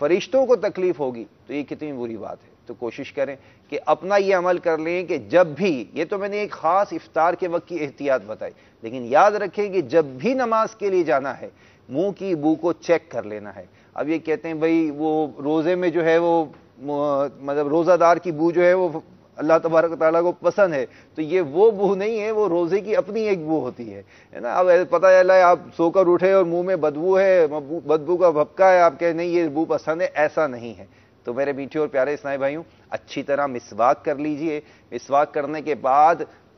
[SPEAKER 1] فرشتوں کو تکلیف ہوگی تو یہ کتنی بری بات ہے۔ تو کوشش کریں کہ اپنا یہ عمل کر لیں کہ جب بھی، یہ تو میں نے ایک خاص افطار کے وقت کی احتیاط بتائی، لیکن یاد رکھیں کہ جب بھی نماز کے لیے جانا ہے منہ کی بو کو چیک کر لینا ہے۔ اب یہ کہتے ہیں بھئی وہ روزے میں جو ہے وہ مطلب روزہ دار کی بو جو ہے وہ اللہ تبارک و تعالیٰ کو پسند ہے، تو یہ وہ بو نہیں ہے، وہ روزے کی اپنی ایک بو ہوتی ہے نا۔ اب پتہ چلا ہے آپ سو کر اٹھے اور منہ میں بدبو ہے، بدبو کا بھپکا ہے، آپ کہیں نہیں یہ بو پسند ہے، ایسا نہیں ہے۔ تو میرے میٹھے اور پیارے اسلامی بھائیوں، اچھی طرح مسواک کر لیجئے، مسواک کرنے کے بعد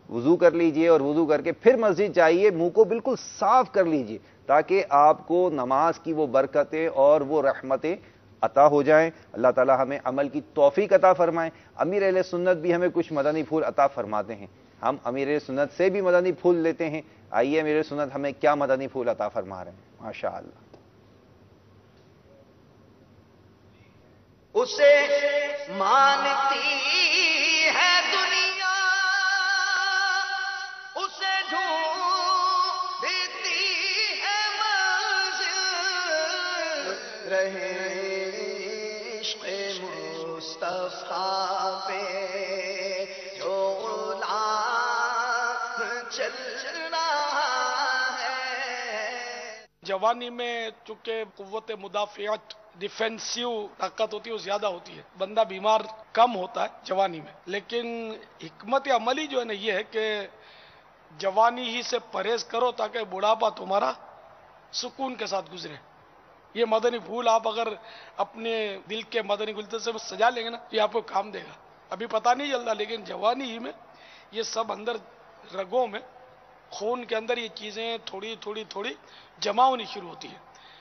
[SPEAKER 1] وضو کر لیجئے، اور وضو کر کے پھر مسجد جائیے، منہ کو بالکل صاف کر لیجئے تاکہ آپ کو نماز کی وہ برکتیں اور وہ رحمتیں عطا ہو جائیں۔ اللہ تعالی ہمیں عمل کی توفیق عطا فرمائیں۔ امیر اہل سنت بھی ہمیں کچھ مدنی پھول عطا فرماتے ہیں، ہم امیر اہل سنت سے بھی مدنی پھول لیتے ہیں۔ آئیے امیر اہل سنت ہمیں کیا مدنی پھول عطا فرما رہے ہیں، ماشاءاللہ۔
[SPEAKER 8] اسے مانتی ہے دنیا، اسے ڈھونڈتی ہے منزل، رہے عشق مصطفیٰ پہ جو غلام چل رہا ہے۔
[SPEAKER 9] جوانی میں چونکہ قوت مدافعت ڈیفینسیو طاقت ہوتی ہے وہ زیادہ ہوتی ہے، بندہ بیمار کم ہوتا ہے جوانی میں، لیکن حکمت عملی جو ہے نا یہ ہے کہ جوانی ہی سے پرہیز کرو تاکہ بڑھاپا تمہارا سکون کے ساتھ گزرے۔ یہ مدنی پھول آپ اگر اپنے دل کے مدنی گلدستے سے سجا لیں گے نا یہ آپ کو کام دے گا، ابھی پتہ نہیں چلتا، لیکن جوانی ہی میں یہ سب اندر رگوں میں خون کے اندر یہ چیزیں تھوڑی تھوڑی تھوڑی جمع ہونی شروع ہوتی ہیں۔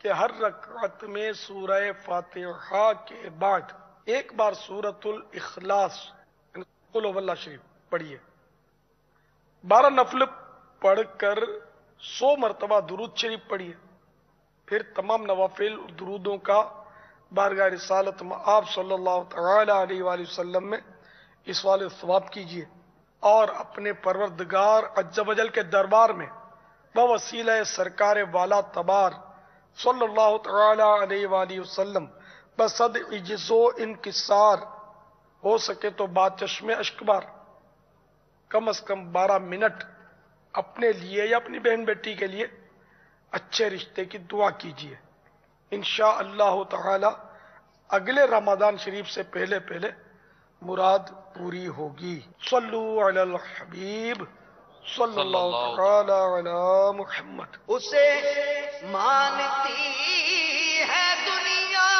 [SPEAKER 9] کہ ہر رکعت میں سورہ فاتحہ کے بعد ایک بار سورۃ الاخلاص قل هو اللہ شریف پڑھیے، 12 نفل پڑھ کر 100 مرتبہ درود شریف پڑھیے، پھر تمام نوافل درودوں کا بارگاہ رسالت میں آپ صلی اللہ تعالی علیہ وآلہ وسلم میں اس والے ثواب کیجیے، اور اپنے پروردگار عز و جل کے دربار میں بوسیلہ سرکار والا تبار صلی اللہ تعالی علیہ وآلہ وسلم بصد عجز و انکسار ہو سکے تو باچشم اشک بار کم از کم 12 منٹ اپنے لیے یا اپنی بہن بیٹی کے لیے اچھے رشتے کی دعا کیجیے، انشاءاللہ تعالی اگلے رمضان شریف سے پہلے مراد پوری ہوگی۔ صلو علی الحبیب صلی اللہ تعالی علی محمد۔
[SPEAKER 8] اسے مانتی ہے دنیا،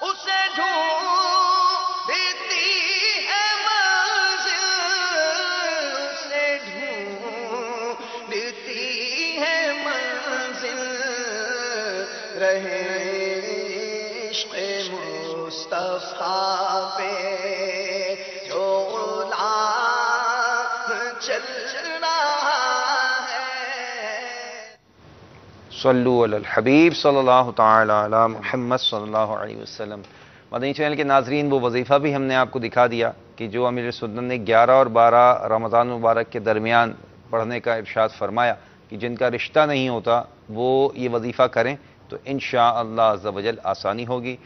[SPEAKER 8] اسے ڈھونڈتی ہے منزل، اسے ڈھونڈتی ہے منزل، رہے عشق مصطفیٰ پہ جو چل رہا ہے۔
[SPEAKER 1] صلو علی الحبیب صلی اللہ تعالی علی محمد صلی اللہ علیہ وسلم۔ مدنی چینل کے ناظرین، وہ وظیفہ بھی ہم نے آپ کو دکھا دیا کہ جو امیر سنت نے 11 اور 12 رمضان مبارک کے درمیان پڑھنے کا ارشاد فرمایا کہ جن کا رشتہ نہیں ہوتا وہ یہ وظیفہ کریں تو انشاءاللہ عز و جل آسانی ہوگی۔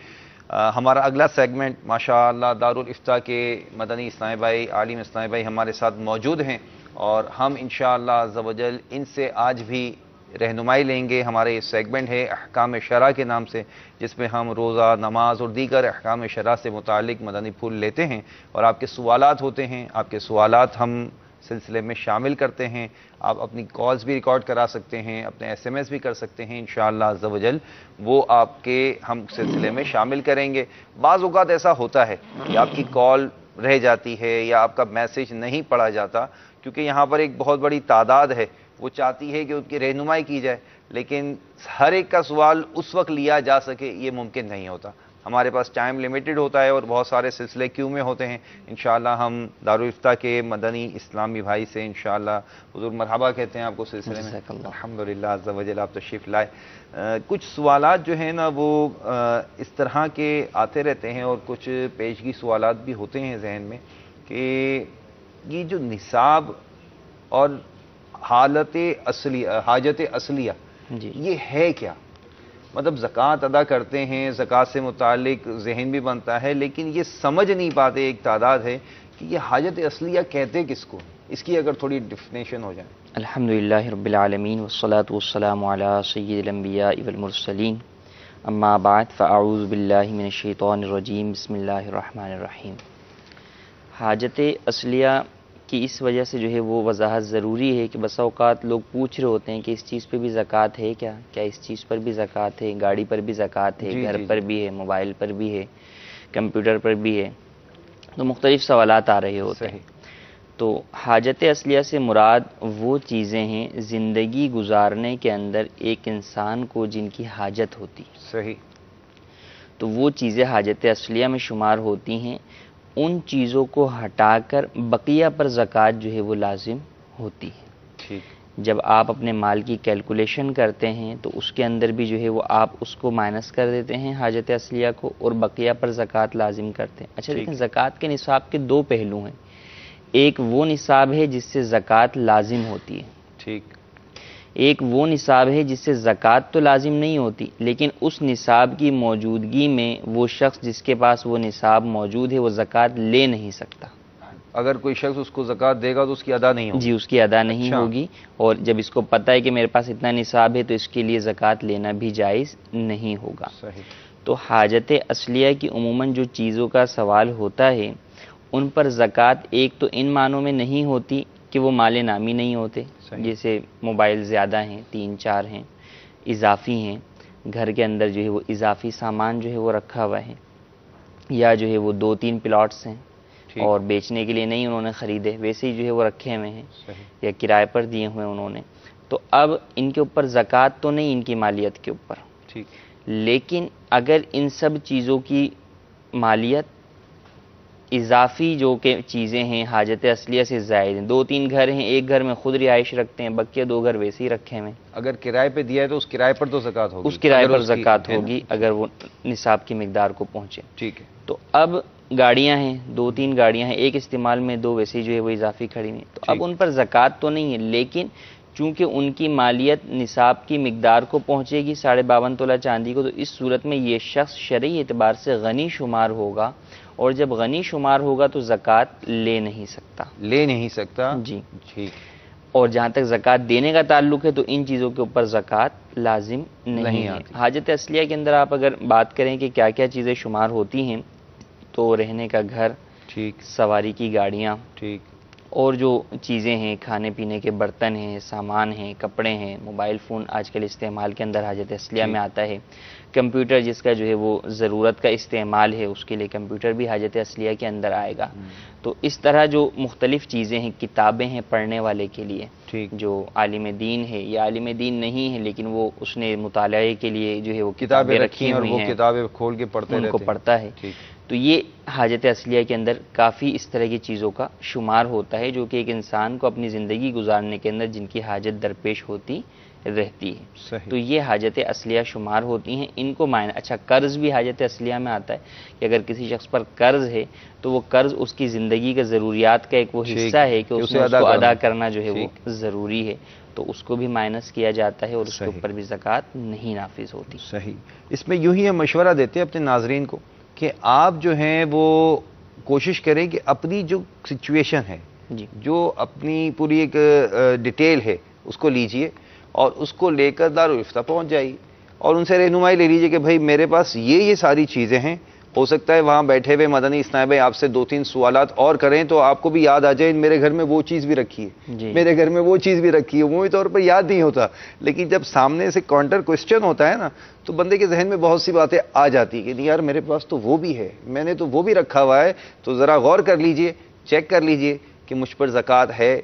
[SPEAKER 1] ہمارا اگلا سیگمنٹ ماشاءاللہ دارالافتاء کے مدنی اسلامی بھائی، عالم اسلامی بھائی ہمارے ساتھ موجود ہیں، اور ہم انشاءاللہ عز و جل ان سے آج بھی رہنمائی لیں گے۔ ہمارے یہ سیگمنٹ ہے احکام شرع کے نام سے، جس میں ہم روزہ، نماز اور دیگر احکام شرع سے متعلق مدنی پھول لیتے ہیں، اور آپ کے سوالات ہوتے ہیں، آپ کے سوالات ہم سلسلے میں شامل کرتے ہیں۔ آپ اپنی کالز بھی ریکارڈ کرا سکتے ہیں، اپنے SMS بھی کر سکتے ہیں، انشاءاللہ عز و جل وہ آپ کے ہم سلسلے میں شامل کریں گے۔ بعض اوقات ایسا ہوتا ہے کہ آپ کی کال رہ جاتی ہے یا آپ کا میسج نہیں پڑھا جاتا، کیونکہ یہاں پر ایک بہت بڑی تعداد ہے، وہ چاہتی ہے کہ ان کی رہنمائی کی جائے، لیکن ہر ایک کا سوال اس وقت لیا جا سکے یہ ممکن نہیں ہوتا۔ ہمارے پاس ٹائم لیمیٹڈ ہوتا ہے اور بہت سارے سلسلے کیوں میں ہوتے ہیں۔ انشاءاللہ ہم دارالافتاء کے مدنی اسلامی بھائی سے انشاءاللہ حضور مرحبا کہتے ہیں آپ کو سلسلے میں۔ الحمدللہ عز و جل آپ تشریف لائے۔ کچھ سوالات جو ہیں نا وہ اس طرح کے آتے رہتے ہیں، اور کچھ پیشگی سوالات بھی ہوتے ہیں ذہن میں کہ یہ جو نصاب اور حاجت اصلیہ یہ ہے کیا؟ مطلب زکوٰۃ ادا کرتے ہیں، زکوٰۃ سے متعلق ذہن بھی بنتا ہے، لیکن یہ سمجھ نہیں پاتے ایک تعداد ہے کہ یہ حاجت اصلیہ کہتے کس کو، اس کی اگر تھوڑی ڈیفینیشن ہو جائے۔
[SPEAKER 6] الحمدللہ رب العالمین والصلاة والسلام علی سید الانبیاء والمرسلین، اما بعد فاعوذ باللہ من الشیطان الرجیم، بسم اللہ الرحمن الرحیم۔ حاجت اصلیہ کی اس وجہ سے جو ہے وہ وضاحت ضروری ہے کہ بسا اوقات لوگ پوچھ رہے ہوتے ہیں کہ اس چیز پہ بھی زکوٰۃ ہے کیا اس چیز پر بھی زکوٰۃ ہے، گاڑی پر بھی زکوٰۃ ہے، گھر پر بھی ہے، موبائل پر بھی ہے، کمپیوٹر پر بھی ہے، تو مختلف سوالات آ رہے ہوتے ہیں۔ تو حاجت اصلیہ سے مراد وہ چیزیں ہیں زندگی گزارنے کے اندر ایک انسان کو جن کی حاجت ہوتی ہے،
[SPEAKER 1] صحیح،
[SPEAKER 6] تو وہ چیزیں حاجت اصلیہ میں شمار ہوتی ہیں۔ ان چیزوں کو ہٹا کر بقیہ پر زکوٰۃ جو ہے وہ لازم ہوتی ہے۔
[SPEAKER 1] ٹھیک،
[SPEAKER 6] جب آپ اپنے مال کی کیلکولیشن کرتے ہیں تو اس کے اندر بھی جو ہے وہ آپ اس کو مائنس کر دیتے ہیں حاجت اصلیہ کو، اور بقیہ پر زکوٰۃ لازم کرتے ہیں۔ اچھا دیکھیں، زکوٰۃ کے نصاب کے 2 پہلو ہیں۔ ایک وہ نصاب ہے جس سے زکوٰۃ لازم ہوتی ہے،
[SPEAKER 1] ٹھیک،
[SPEAKER 6] ایک وہ نصاب ہے جس سے زکوٰۃ تو لازم نہیں ہوتی، لیکن اس نصاب کی موجودگی میں وہ شخص جس کے پاس وہ نصاب موجود ہے وہ زکوٰۃ لے نہیں سکتا۔
[SPEAKER 1] اگر کوئی شخص اس کو زکوٰۃ دے گا تو اس کی ادا نہیں ہوگی؟
[SPEAKER 6] جی، اس کی ادا نہیں ہوگی، اور جب اس کو پتہ ہے کہ میرے پاس اتنا نصاب ہے تو اس کے لیے زکوٰۃ لینا بھی جائز نہیں ہوگا۔
[SPEAKER 1] صحیح۔
[SPEAKER 6] تو حاجت اصلیہ کی عموماً جو چیزوں کا سوال ہوتا ہے ان پر زکوٰۃ ایک تو ان معنوں میں نہیں ہوتی کہ وہ مال نامی نہیں ہوتے، جیسے موبائل زیادہ ہیں، 3-4 ہیں، اضافی ہیں، گھر کے اندر جو ہے وہ اضافی سامان جو ہے وہ رکھا ہوا ہے، یا جو ہے وہ 2-3 پلاٹس ہیں اور بیچنے کے لیے نہیں انہوں نے خریدے، ویسے ہی جو ہے وہ رکھے ہوئے ہیں یا کرائے پر دیے ہوئے انہوں نے،
[SPEAKER 10] تو اب ان کے اوپر زکوٰۃ تو نہیں ان کی مالیت کے اوپر،
[SPEAKER 1] ٹھیک،
[SPEAKER 10] لیکن اگر ان سب چیزوں کی مالیت اضافی جو کہ چیزیں ہیں حاجت اصلیہ سے زائد ہیں، 2-3 گھر ہیں، ایک گھر میں خود رہائش رکھتے ہیں، بقیہ 2 گھر ویسے ہی رکھے ہوئے ہیں،
[SPEAKER 1] اگر کرائے پہ دیا ہے تو اس کرائے پر تو زکوٰۃ ہوگی،
[SPEAKER 10] اس کرائے
[SPEAKER 1] اگر
[SPEAKER 10] پر
[SPEAKER 1] اس کی
[SPEAKER 10] زکوٰۃ
[SPEAKER 1] ہے نا؟
[SPEAKER 10] ہوگی اگر وہ نصاب کی مقدار کو پہنچے۔
[SPEAKER 1] ٹھیک ہے،
[SPEAKER 10] تو اب گاڑیاں ہیں، 2-3 گاڑیاں ہیں، ایک استعمال میں 2 ویسے جو ہے وہ اضافی کھڑی ہیں، تو اب ان پر زکوٰۃ تو نہیں ہے، لیکن چونکہ ان کی مالیت نصاب کی مقدار کو پہنچے گی 52.5 تولہ چاندی کو، تو اس صورت میں یہ شخص شرعی اعتبار سے غنی شمار ہوگا، اور جب غنی شمار ہوگا تو زکوٰۃ لے نہیں سکتا جی،
[SPEAKER 1] ٹھیک۔
[SPEAKER 10] اور جہاں تک زکوٰۃ دینے کا تعلق ہے تو ان چیزوں کے اوپر زکوٰۃ لازم نہیں ہے۔ حاجت اصلیہ کے اندر آپ اگر بات کریں کہ کیا کیا چیزیں شمار ہوتی ہیں، تو رہنے کا گھر،
[SPEAKER 1] ٹھیک،
[SPEAKER 10] سواری کی گاڑیاں،
[SPEAKER 1] ٹھیک،
[SPEAKER 10] اور جو چیزیں ہیں، کھانے پینے کے برتن ہیں، سامان ہیں، کپڑے ہیں، موبائل فون آج کل استعمال کے اندر حاجت اصلیہ میں آتا ہے، کمپیوٹر جس کا جو ہے وہ ضرورت کا استعمال ہے اس کے لیے کمپیوٹر بھی حاجت اصلیہ کے اندر آئے گا۔ تو اس طرح جو مختلف چیزیں ہیں، کتابیں ہیں پڑھنے والے کے لیے، جو عالم دین ہے یا عالم دین نہیں ہے لیکن وہ اس نے مطالعے کے لیے جو ہے وہ کتابیں رکھی
[SPEAKER 1] اور
[SPEAKER 10] ہوئی
[SPEAKER 1] وہ
[SPEAKER 10] ہیں،
[SPEAKER 1] کتابیں کھول کے پڑھتے
[SPEAKER 10] ان کو
[SPEAKER 1] رہتے ہیں،
[SPEAKER 10] پڑھتا ہے۔ تو یہ حاجت اصلیہ کے اندر کافی اس طرح کی چیزوں کا شمار ہوتا ہے جو کہ ایک انسان کو اپنی زندگی گزارنے کے اندر جن کی حاجت درپیش ہوتی رہتی ہے،
[SPEAKER 1] صحیح۔
[SPEAKER 10] تو یہ حاجت اصلیہ شمار ہوتی ہیں، ان کو معنی۔ اچھا، قرض بھی حاجت اصلیہ میں آتا ہے کہ اگر کسی شخص پر قرض ہے تو وہ قرض اس کی زندگی کے ضروریات کا ایک وہ حصہ ہے کہ اس کو ادا کرنا جو ہے وہ ضروری ہے، تو اس کو بھی مائنس کیا جاتا ہے اور اس کے اوپر بھی زکوٰۃ نہیں نافذ ہوتی۔
[SPEAKER 1] صحیح۔ اس میں یوں ہی ہم مشورہ دیتے ہیں اپنے ناظرین کو کہ آپ جو ہیں وہ کوشش کریں کہ اپنی جو سچویشن ہے، جو اپنی پوری ایک ڈیٹیل ہے اس کو لیجئے اور اس کو لے کر دارالفتہ پہنچ جائیے اور ان سے رہنمائی لے لیجئے کہ بھائی میرے پاس یہ ساری چیزیں ہیں، ہو سکتا ہے وہاں بیٹھے ہوئے مدنی اسنائے بھائی آپ سے 2-3 سوالات اور کریں تو آپ کو بھی یاد آ جائے میرے گھر میں وہ چیز بھی رکھی ہے، میرے گھر میں وہ چیز بھی رکھی ہے، عمومی طور پر یاد نہیں ہوتا، لیکن جب سامنے سے کاؤنٹر کوسچن ہوتا ہے نا تو بندے کے ذہن میں بہت سی باتیں آ جاتی کہ نہیں یار میرے پاس تو وہ بھی ہے، میں نے تو وہ بھی رکھا ہوا ہے، تو ذرا غور کر لیجئے، چیک کر لیجئے کہ مجھ پر زکوٰۃ ہے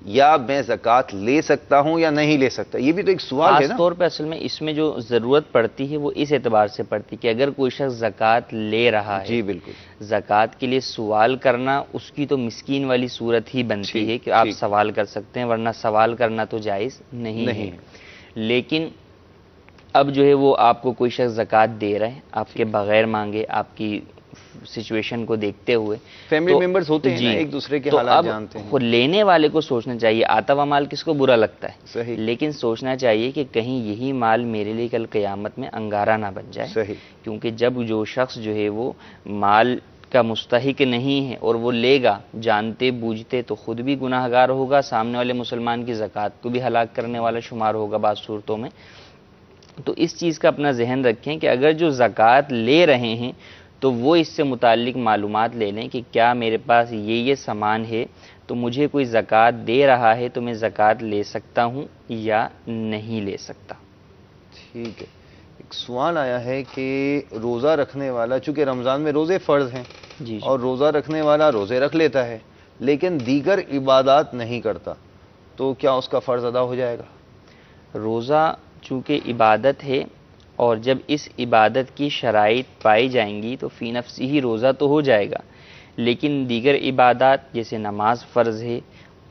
[SPEAKER 1] یا میں زکوٰۃ لے سکتا ہوں یا نہیں لے سکتا، یہ بھی تو ایک سوال ہے نا۔
[SPEAKER 10] خاص طور پہ اصل میں اس میں جو ضرورت پڑتی ہے وہ اس اعتبار سے پڑتی ہے کہ اگر کوئی شخص زکوٰۃ لے رہا ہے،
[SPEAKER 1] جی بالکل،
[SPEAKER 10] زکوٰۃ کے لیے سوال کرنا اس کی تو مسکین والی صورت ہی بنتی ہے کہ آپ سوال کر سکتے ہیں، ورنہ سوال کرنا تو جائز نہیں ہے۔ لیکن اب جو ہے وہ آپ کو کوئی شخص زکوٰۃ دے رہا ہے آپ کے بغیر مانگے، آپ کی سچویشن کو دیکھتے ہوئے،
[SPEAKER 1] فیملی ممبرز ہوتے ہیں ایک دوسرے کے حالات جانتے ہیں،
[SPEAKER 10] تو اب لینے والے کو سوچنا چاہیے، آتا ہوا مال کس کو برا لگتا ہے، لیکن سوچنا چاہیے کہ کہیں یہی مال میرے لیے کل قیامت میں انگارہ نہ بن جائے، کیونکہ جب جو شخص جو ہے وہ مال کا مستحق نہیں ہے اور وہ لے گا جانتے بوجھتے تو خود بھی گناہ گار ہوگا، سامنے والے مسلمان کی زکوٰۃ کو بھی ہلاک کرنے والا شمار ہوگا بعض صورتوں میں۔ تو اس چیز کا اپنا ذہن رکھیں کہ اگر جو زکوٰۃ لے رہے ہیں تو وہ اس سے متعلق معلومات لے لیں کہ کیا میرے پاس یہ سامان ہے تو مجھے کوئی زکوٰۃ دے رہا ہے تو میں زکوٰۃ لے سکتا ہوں یا نہیں لے سکتا۔
[SPEAKER 1] ٹھیک ہے، ایک سوال آیا ہے کہ روزہ رکھنے والا، چونکہ رمضان میں روزے فرض ہیں اور روزہ رکھنے والا روزے رکھ لیتا ہے لیکن دیگر عبادات نہیں کرتا تو کیا اس کا فرض ادا ہو جائے گا؟
[SPEAKER 10] روزہ چونکہ عبادت ہے اور جب اس عبادت کی شرائط پائی جائیں گی تو فی نفسی ہی روزہ تو ہو جائے گا، لیکن دیگر عبادات جیسے نماز فرض ہے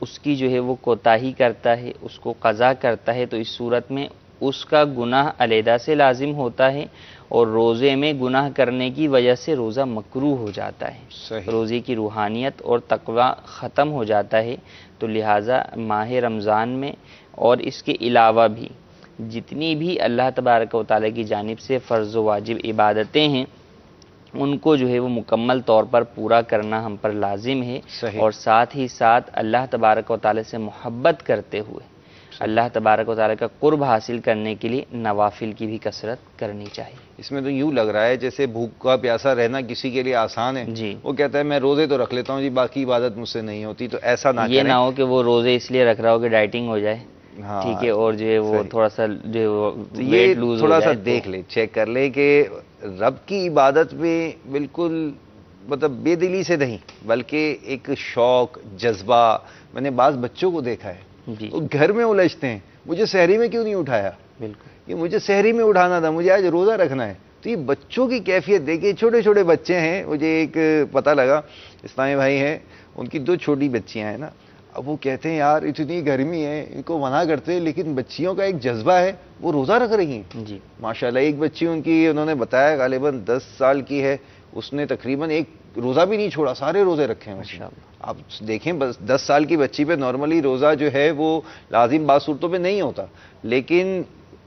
[SPEAKER 10] اس کی جو ہے وہ کوتاہی کرتا ہے، اس کو قضا کرتا ہے، تو اس صورت میں اس کا گناہ علیحدہ سے لازم ہوتا ہے اور روزے میں گناہ کرنے کی وجہ سے روزہ مکروہ ہو جاتا ہے، روزے کی روحانیت اور تقویٰ ختم ہو جاتا ہے۔ تو لہٰذا ماہ رمضان میں اور اس کے علاوہ بھی جتنی بھی اللہ تبارک و تعالیٰ کی جانب سے فرض و واجب عبادتیں ہیں ان کو جو ہے وہ مکمل طور پر پورا کرنا ہم پر لازم ہے، اور ساتھ ہی ساتھ اللہ تبارک و تعالیٰ سے محبت کرتے ہوئے اللہ تبارک و تعالیٰ کا قرب حاصل کرنے کے لیے نوافل کی بھی کثرت کرنی چاہیے۔
[SPEAKER 1] اس میں تو یوں لگ رہا ہے جیسے بھوکا پیاسا رہنا کسی کے لیے آسان ہے، وہ کہتا ہے میں روزے تو رکھ لیتا ہوں جی باقی عبادت مجھ سے نہیں ہوتی، تو ایسا نہ کریں،
[SPEAKER 10] یہ نہ ہو کہ وہ روزے اس لیے رکھ رہا ہو کہ ڈائٹنگ ہو جائے، ٹھیک ہے، اور جو ہے وہ تھوڑا سا جو ویٹ لوز
[SPEAKER 1] تھوڑا سا دیکھ لے، چیک کر لے کہ رب کی عبادت میں بالکل مطلب بے دلی سے نہیں بلکہ ایک شوق جذبہ، میں نے بعض بچوں کو دیکھا ہے وہ گھر میں الجھتے ہیں مجھے سحری میں کیوں نہیں اٹھایا؟
[SPEAKER 10] بالکل،
[SPEAKER 1] یہ مجھے سحری میں اٹھانا تھا، مجھے آج روزہ رکھنا ہے. تو یہ بچوں کی کیفیت دیکھیے، چھوٹے چھوٹے بچے ہیں. مجھے ایک پتہ لگا، اسلامی بھائی ہیں، ان کی 2 چھوٹی بچیاں ہیں نا. اب وہ کہتے ہیں یار اتنی گرمی ہے، ان کو منع کرتے ہیں، لیکن بچیوں کا ایک جذبہ ہے، وہ روزہ رکھ رہی ہیں.
[SPEAKER 10] جی
[SPEAKER 1] ماشاءاللہ. ایک بچی ان کی انہوں نے بتایا غالباً 10 سال کی ہے، اس نے تقریباً ایک روزہ بھی نہیں چھوڑا، سارے روزے رکھے ہیں اس نے. آپ دیکھیں بس 10 سال کی بچی پہ نارملی روزہ جو ہے وہ لازم بعض صورتوں پہ نہیں ہوتا، لیکن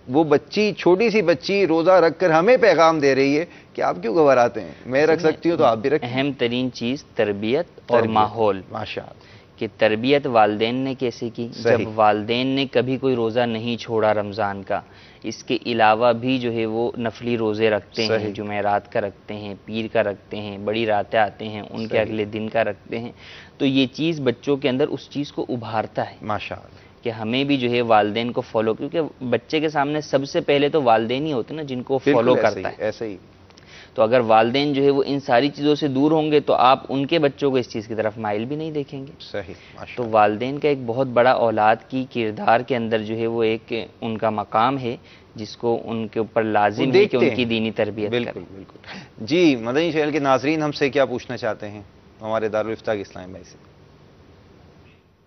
[SPEAKER 1] وہ بچی، چھوٹی سی بچی روزہ رکھ کر ہمیں پیغام دے رہی ہے کہ آپ کیوں گھبراتے ہیں، میں رکھ سکتی ہوں تو آپ بھی رکھیں.
[SPEAKER 10] اہم ترین چیز تربیت اور ماحول.
[SPEAKER 1] ماشاءاللہ.
[SPEAKER 10] کہ تربیت والدین نے کیسے کی؟ جب والدین نے کبھی کوئی روزہ نہیں چھوڑا رمضان کا، اس کے علاوہ بھی جو ہے وہ نفلی روزے رکھتے ہیں، جمعرات کا رکھتے ہیں، پیر کا رکھتے ہیں، بڑی راتیں آتے ہیں ان کے اگلے دن کا رکھتے ہیں، تو یہ چیز بچوں کے اندر اس چیز کو ابھارتا ہے
[SPEAKER 1] ماشاءاللہ
[SPEAKER 10] کہ ہمیں بھی جو ہے والدین کو فالو، کیونکہ بچے کے سامنے سب سے پہلے تو والدین ہی ہوتے ہیں نا جن کو فالو کرتا ہے.
[SPEAKER 1] ایسے ہی.
[SPEAKER 10] تو اگر والدین جو ہے وہ ان ساری چیزوں سے دور ہوں گے تو آپ ان کے بچوں کو اس چیز کی طرف مائل بھی نہیں دیکھیں گے.
[SPEAKER 1] صحیح.
[SPEAKER 10] تو والدین کا ایک بہت بڑا اولاد کی کردار کے اندر جو ہے وہ ایک ان کا مقام ہے جس کو ان کے اوپر لازم ہے کہ ان کی دینی تربیت کریں.
[SPEAKER 1] بالکل بالکل. جی مدنی چینل کے ناظرین ہم سے کیا پوچھنا چاہتے ہیں ہمارے دارالافتاء کے اسلام بھائی سے؟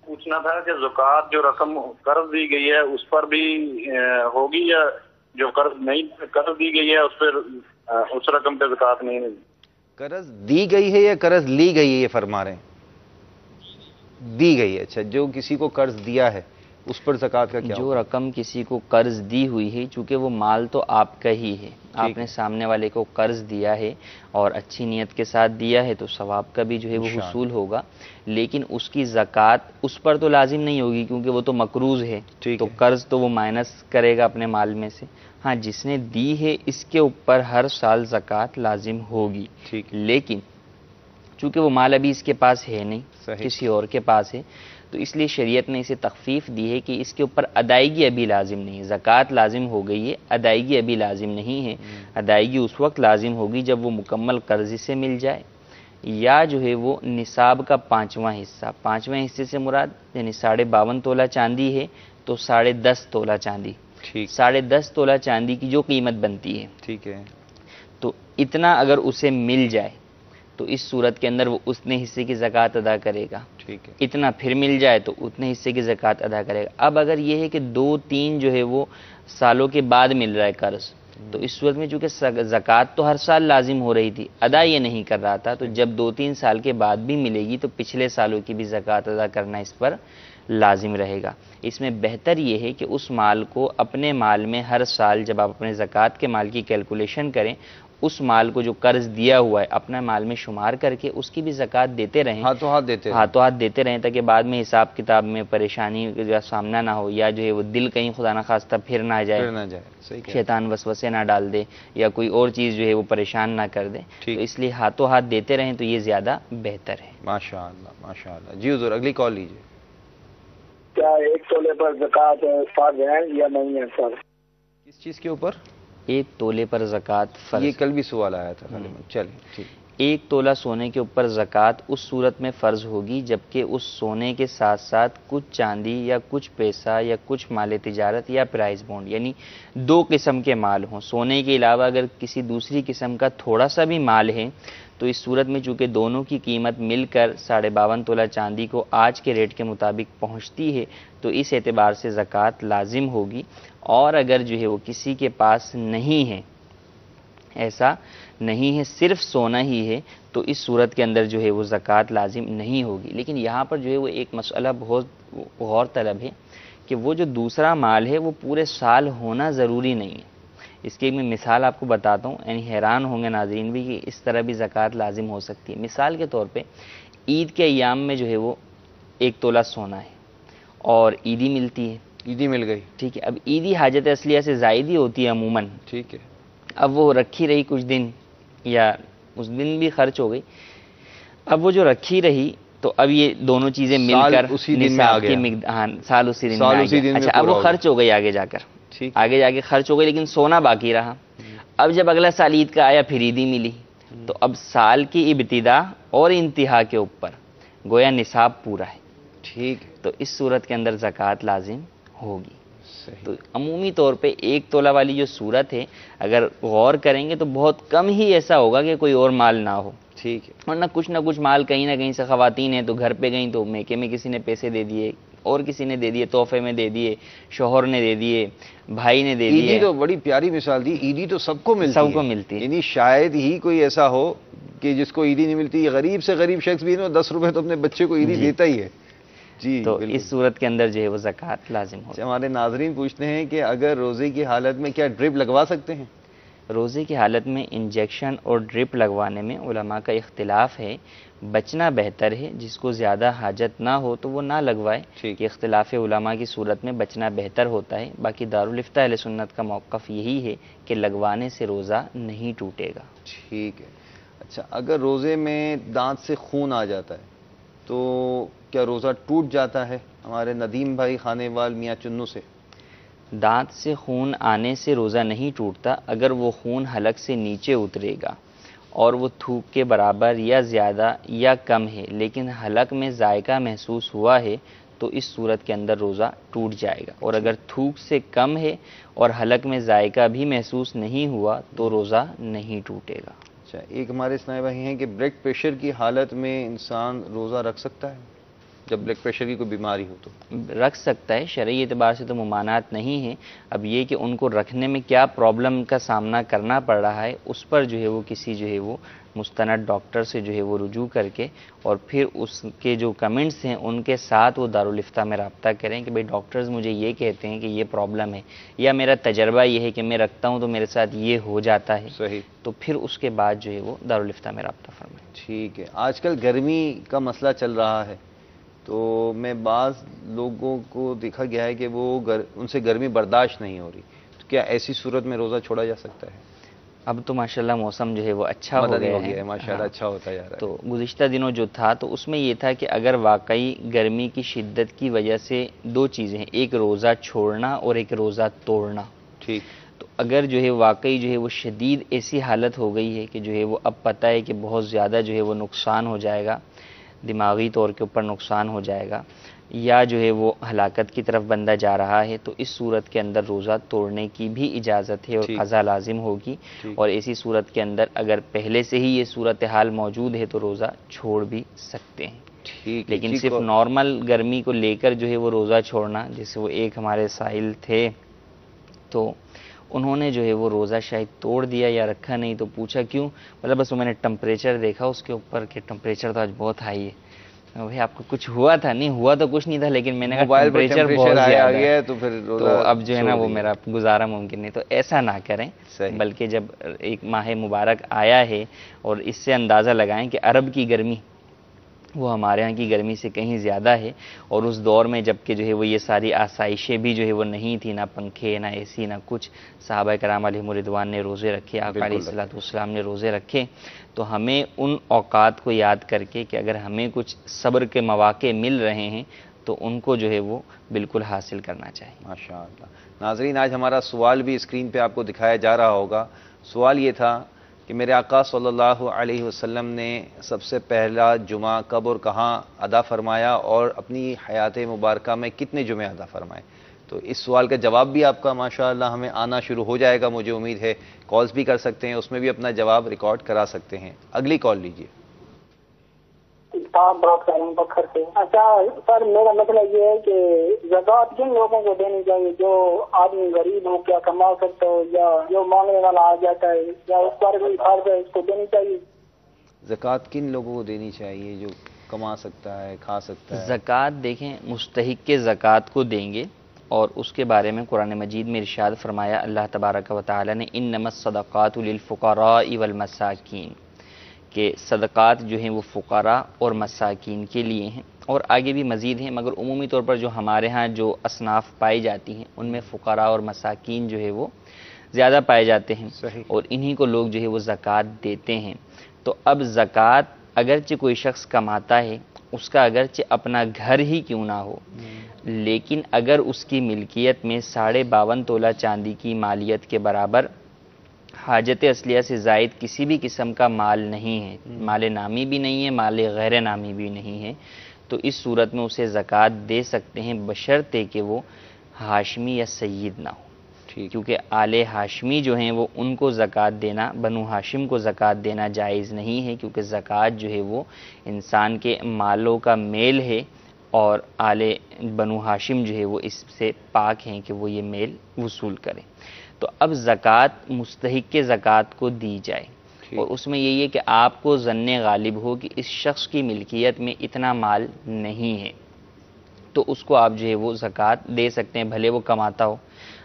[SPEAKER 11] پوچھنا تھا کہ زکوٰۃ جو رقم قرض دی گئی ہے اس پر بھی ہوگی، یا جو قرض نہیں قرض دی گئی ہے اس پر اس رقم پہ زکوٰۃ نہیں ہوگی؟
[SPEAKER 1] قرض دی گئی ہے یا قرض لی گئی ہے یہ فرما رہے ہیں؟ دی گئی ہے. اچھا، جو کسی کو قرض دیا ہے اس پر زکوٰۃ کا کیا؟
[SPEAKER 10] جو رقم کسی کو قرض دی ہوئی ہے، چونکہ وہ مال تو آپ کا ہی ہے، آپ نے سامنے والے کو قرض دیا ہے اور اچھی نیت کے ساتھ دیا ہے تو ثواب کا بھی جو ہے وہ حصول ہوگا، لیکن اس کی زکوٰۃ اس پر تو لازم نہیں ہوگی کیونکہ وہ تو مقروض ہے، تو قرض تو وہ مائنس کرے گا اپنے مال میں سے. ہاں جس نے دی ہے اس کے اوپر ہر سال زکوٰۃ لازم ہوگی، لیکن چونکہ وہ مال ابھی اس کے پاس ہے نہیں، کسی اور کے پاس ہے، تو اس لیے شریعت نے اسے تخفیف دی ہے کہ اس کے اوپر ادائیگی ابھی لازم نہیں ہے. زکوٰۃ لازم ہو گئی ہے، ادائیگی ابھی لازم نہیں ہے. ادائیگی اس وقت لازم ہوگی جب وہ مکمل قرض سے مل جائے یا جو ہے وہ نصاب کا 5واں حصہ. 5ویں حصے سے مراد یعنی 52.5 تولہ چاندی ہے تو 10.5 تولہ چاندی، 10.5 تولہ چاندی کی جو قیمت بنتی ہے،
[SPEAKER 1] ٹھیک ہے،
[SPEAKER 10] تو اتنا اگر اسے مل جائے تو اس صورت کے اندر وہ اتنے حصے کی زکوٰۃ ادا کرے گا.
[SPEAKER 1] ٹھیک ہے.
[SPEAKER 10] اتنا پھر مل جائے تو اتنے حصے کی زکوٰۃ ادا کرے گا. اب اگر یہ ہے کہ 2-3 جو ہے وہ سالوں کے بعد مل رہا ہے قرض، تو اس صورت میں چونکہ زکوٰۃ تو ہر سال لازم ہو رہی تھی، ادا یہ نہیں کر رہا تھا، تو جب 2-3 سال کے بعد بھی ملے گی تو پچھلے سالوں کی بھی زکوٰۃ ادا کرنا اس پر لازم رہے گا. اس میں بہتر یہ ہے کہ اس مال کو اپنے مال میں ہر سال جب آپ اپنے زکوٰۃ کے مال کی کیلکولیشن کریں، اس مال کو جو قرض دیا ہوا ہے اپنا مال میں شمار کر کے اس کی بھی زکوٰۃ دیتے رہیں، ہاتھوں ہاتھ دیتے رہیں، تاکہ بعد میں حساب کتاب میں پریشانی کا سامنا نہ ہو، یا جو ہے وہ دل کہیں خدا نہ خواستہ پھر نہ جائے، شیطان وسوسے نہ ڈال دے یا کوئی اور چیز جو ہے وہ پریشان نہ کر دے. تو اس لیے ہاتھوں ہاتھ دیتے رہیں تو یہ زیادہ بہتر ہے.
[SPEAKER 1] ماشاءاللہ ماشاءاللہ. جی حضور اگلی کال لیجیے.
[SPEAKER 12] کیا 1 تولے پر زکوٰۃ فرض ہے یا نہیں ہے سر؟
[SPEAKER 1] کس چیز کے اوپر؟
[SPEAKER 10] 1 تولے پر زکوٰۃ فرض.
[SPEAKER 1] یہ کل بھی سوال آیا تھا. چلیں ٹھیک.
[SPEAKER 10] 1 تولہ سونے کے اوپر زکوٰۃ اس صورت میں فرض ہوگی جبکہ اس سونے کے ساتھ ساتھ کچھ چاندی یا کچھ پیسہ یا کچھ مال تجارت یا پرائز بونڈ، یعنی 2 قسم کے مال ہوں. سونے کے علاوہ اگر کسی دوسری قسم کا تھوڑا سا بھی مال ہے تو اس صورت میں چونکہ دونوں کی قیمت مل کر 52.5 تولہ چاندی کو آج کے ریٹ کے مطابق پہنچتی ہے تو اس اعتبار سے زکوٰۃ لازم ہوگی. اور اگر جو ہے وہ کسی کے پاس نہیں ہے، ایسا نہیں ہے، صرف سونا ہی ہے، تو اس صورت کے اندر جو ہے وہ زکوٰۃ لازم نہیں ہوگی. لیکن یہاں پر جو ہے وہ ایک مسئلہ بہت غور طلب ہے کہ وہ جو دوسرا مال ہے وہ پورے سال ہونا ضروری نہیں ہے. اس کی میں مثال آپ کو بتاتا ہوں، یعنی حیران ہوں گے ناظرین بھی کہ اس طرح بھی زکوٰۃ لازم ہو سکتی ہے. مثال کے طور پہ عید کے ایام میں جو ہے وہ 1 تولہ سونا ہے اور عیدی ملتی ہے،
[SPEAKER 1] عیدی مل گئی،
[SPEAKER 10] ٹھیک ہے. اب عیدی حاجت اصلیہ سے زائد ہی ہوتی ہے عموماً،
[SPEAKER 1] ٹھیک ہے.
[SPEAKER 10] اب وہ رکھی رہی کچھ دن یا اس دن بھی خرچ ہو گئی، اب وہ جو رکھی رہی تو اب یہ دونوں چیزیں مل کر نصاب کی سال اسی دن میں آ گیا. اچھا اب وہ خرچ ہو گئی آگے جا کر، آگے جا کے خرچ ہو گئی لیکن سونا باقی رہا. اب جب اگلا سال عید کا آیا پھر عیدی ملی، تو اب سال کی ابتدا اور انتہا کے اوپر گویا نصاب پورا ہے،
[SPEAKER 1] ٹھیک.
[SPEAKER 10] تو اس صورت کے اندر زکوٰۃ لازم ہوگی. تو عمومی طور پہ 1 تولہ والی جو صورت ہے اگر غور کریں گے تو بہت کم ہی ایسا ہوگا کہ کوئی اور مال نہ ہو.
[SPEAKER 1] ٹھیک ہے.
[SPEAKER 10] ورنہ کچھ نہ کچھ مال کہیں نہ کہیں سے خواتین ہیں تو گھر پہ گئیں تو میکے میں کسی نے پیسے دے دیے, اور کسی نے دے دیے, تحفے میں دے دیے, شوہر نے دے دیے, بھائی نے دے دیے.
[SPEAKER 1] عیدی تو بڑی پیاری مثال دی, عیدی تو سب کو ملتی ہے, یعنی شاید ہی کوئی ایسا ہو کہ جس کو عیدی نہیں ملتی. غریب سے غریب شخص بھی 10 روپے تو اپنے بچے کو عیدی دیتا ہی ہے. جی
[SPEAKER 10] تو اس صورت کے اندر جو ہے وہ زکوٰۃ لازم ہوگی.
[SPEAKER 1] ہمارے ناظرین پوچھتے ہیں کہ اگر روزے کی حالت میں کیا ڈرپ لگوا سکتے ہیں؟
[SPEAKER 10] روزے کی حالت میں انجیکشن اور ڈرپ لگوانے میں علماء کا اختلاف ہے. بچنا بہتر ہے, جس کو زیادہ حاجت نہ ہو تو وہ نہ لگوائے. یہ اختلاف علماء کی صورت میں بچنا بہتر ہوتا ہے. باقی دارالفتہ اہل سنت کا موقف یہی ہے کہ لگوانے سے روزہ نہیں ٹوٹے گا.
[SPEAKER 1] ٹھیک ہے. اچھا, اگر روزے میں دانت سے خون آ جاتا ہے تو کیا روزہ ٹوٹ جاتا ہے؟ ہمارے ندیم بھائی خانے وال میاں چنو سے.
[SPEAKER 10] دانت سے خون آنے سے روزہ نہیں ٹوٹتا اگر وہ خون حلق سے نیچے اترے گا اور وہ تھوک کے برابر یا زیادہ یا کم ہے, لیکن حلق میں ذائقہ محسوس ہوا ہے تو اس صورت کے اندر روزہ ٹوٹ جائے گا. اور اگر تھوک سے کم ہے اور حلق میں ذائقہ بھی محسوس نہیں ہوا تو روزہ نہیں ٹوٹے گا.
[SPEAKER 1] اچھا, ایک ہمارے اسنائی بھائی ہیں کہ بلڈ پریشر کی حالت میں انسان روزہ رکھ سکتا ہے جب بلڈ پریشر کی کوئی بیماری ہو تو؟
[SPEAKER 10] رکھ سکتا ہے, شرعی اعتبار سے تو ممانعت نہیں ہے. اب یہ کہ ان کو رکھنے میں کیا پرابلم کا سامنا کرنا پڑ رہا ہے اس پر جو ہے وہ کسی جو ہے وہ مستند ڈاکٹر سے جو ہے وہ رجوع کر کے اور پھر اس کے جو کمنٹس ہیں ان کے ساتھ وہ دارالفتہ میں رابطہ کریں کہ بھئی ڈاکٹرز مجھے یہ کہتے ہیں کہ یہ پرابلم ہے, یا میرا تجربہ یہ ہے کہ میں رکھتا ہوں تو میرے ساتھ یہ ہو جاتا ہے.
[SPEAKER 1] صحیح.
[SPEAKER 10] تو پھر اس کے بعد جو ہے وہ دارالفتہ میں رابطہ فرمائیں.
[SPEAKER 1] ٹھیک ہے. آج کل گرمی کا مسئلہ چل رہا ہے تو میں بعض لوگوں کو دیکھا گیا ہے کہ وہ ان سے گرمی برداشت نہیں ہو رہی, تو کیا ایسی صورت میں روزہ چھوڑا جا سکتا ہے؟
[SPEAKER 10] اب تو ماشاءاللہ موسم جو ہے وہ اچھا ہو گیا ہے
[SPEAKER 1] ماشاءاللہ, اچھا ہوتا جا رہا ہے.
[SPEAKER 10] تو گزشتہ دنوں جو تھا تو اس میں یہ تھا کہ اگر واقعی گرمی کی شدت کی وجہ سے 2 چیزیں ہیں, ایک روزہ چھوڑنا اور ایک روزہ توڑنا.
[SPEAKER 1] ٹھیک.
[SPEAKER 10] تو اگر جو ہے واقعی جو ہے وہ شدید ایسی حالت ہو گئی ہے کہ جو ہے وہ اب پتہ ہے کہ بہت زیادہ جو ہے وہ نقصان ہو جائے گا, دماغی طور کے اوپر نقصان ہو جائے گا, یا جو ہے وہ ہلاکت کی طرف بندہ جا رہا ہے, تو اس صورت کے اندر روزہ توڑنے کی بھی اجازت ہے اور قضا لازم ہوگی. اور ایسی صورت کے اندر اگر پہلے سے ہی یہ صورتحال موجود ہے تو روزہ چھوڑ بھی سکتے ہیں. لیکن صرف نارمل گرمی کو لے کر جو ہے وہ روزہ چھوڑنا, جیسے وہ ایک ہمارے سائل تھے تو انہوں نے جو ہے وہ روزہ شاید توڑ دیا یا رکھا نہیں, تو پوچھا کیوں, مطلب بس وہ میں نے ٹمپریچر دیکھا اس کے اوپر کہ ٹمپریچر تو آج بہت ہائی ہے. بھائی آپ کو کچھ ہوا تھا؟ نہیں ہوا تو کچھ نہیں تھا, لیکن میں نے کہا ٹمپریچر بہت زیادہ ہے
[SPEAKER 1] تو پھر
[SPEAKER 10] اب جو ہے نا وہ میرا گزارا ممکن نہیں. تو ایسا نہ کریں, بلکہ جب ایک ماہ مبارک آیا ہے اور اس سے اندازہ لگائیں کہ عرب کی گرمی وہ ہمارے ہاں کی گرمی سے کہیں زیادہ ہے, اور اس دور میں جب کہ جو ہے وہ یہ ساری آسائشیں بھی جو ہے وہ نہیں تھی, نہ پنکھے نہ اے سی نہ کچھ. صحابہ کرام علیہم رضوان نے روزے رکھے, آقا علیہ الصلوۃ والسلام نے روزے رکھے. تو ہمیں ان اوقات کو یاد کر کے کہ اگر ہمیں کچھ صبر کے مواقع مل رہے ہیں تو ان کو جو ہے وہ بالکل حاصل کرنا چاہیے.
[SPEAKER 1] ماشاءاللہ. ناظرین, آج ہمارا سوال بھی اسکرین پہ آپ کو دکھایا جا رہا ہوگا. سوال یہ تھا کہ میرے آقا صلی اللہ علیہ وسلم نے سب سے پہلا جمعہ کب اور کہاں ادا فرمایا اور اپنی حیات مبارکہ میں کتنے جمعے ادا فرمائے؟ تو اس سوال کا جواب بھی آپ کا ماشاءاللہ ہمیں آنا شروع ہو جائے گا, مجھے امید ہے. کالز بھی کر سکتے ہیں, اس میں بھی اپنا جواب ریکارڈ کرا سکتے ہیں. اگلی کال لیجیے.
[SPEAKER 12] بات کر رہا ہوں بکر سے. اچھا سر, میرا مطلب یہ ہے کہ زکوٰۃ کن لوگوں کو دینی چاہیے؟ جو آدمی غریب ہو, کیا کما سکتا ہو, یا جو مانگنے والا آ جاتا ہے, یا اس پر کوئی فرض ہے اس کو دینی چاہیے؟
[SPEAKER 1] زکوٰۃ کن لوگوں کو دینی چاہیے؟ جو کما سکتا ہے, کھا سکتا ہے.
[SPEAKER 10] زکوٰۃ دیکھیں, مستحق کے زکوٰۃ کو دیں گے, اور اس کے بارے میں قرآن مجید میں ارشاد فرمایا اللہ تبارک و تعالی نے, انما الصدقات للفقراء والمساکین, کہ صدقات جو ہیں وہ فقراء اور مساکین کے لیے ہیں. اور آگے بھی مزید ہیں, مگر عمومی طور پر جو ہمارے ہاں جو اصناف پائی جاتی ہیں ان میں فقراء اور مساکین جو ہے وہ زیادہ پائے جاتے ہیں, اور انہی کو لوگ جو ہے وہ زکوٰۃ دیتے ہیں. تو اب زکوٰۃ اگرچہ کوئی شخص کماتا ہے, اس کا اگرچہ اپنا گھر ہی کیوں نہ ہو, لیکن اگر اس کی ملکیت میں 52.5 تولہ چاندی کی مالیت کے برابر حاجت اصلیہ سے زائد کسی بھی قسم کا مال نہیں ہے, مال نامی بھی نہیں ہے, مال غیر نامی بھی نہیں ہے, تو اس صورت میں اسے زکوٰۃ دے سکتے ہیں, بشرطے کہ وہ ہاشمی یا سید نہ ہو، کیونکہ آل ہاشمی جو ہیں وہ ان کو زکوٰۃ دینا، بنو ہاشم کو زکوٰۃ دینا جائز نہیں ہے، کیونکہ زکوٰۃ جو ہے وہ انسان کے مالوں کا میل ہے، اور آل بنو ہاشم جو ہے وہ اس سے پاک ہیں کہ وہ یہ میل وصول کریں۔ تو اب زکوٰۃ مستحق کے زکوٰۃ کو دی جائے، اور اس میں یہی ہے کہ آپ کو ظن غالب ہو کہ اس شخص کی ملکیت میں اتنا مال نہیں ہے، تو اس کو آپ جو ہے وہ زکوٰۃ دے سکتے ہیں، بھلے وہ کماتا ہو،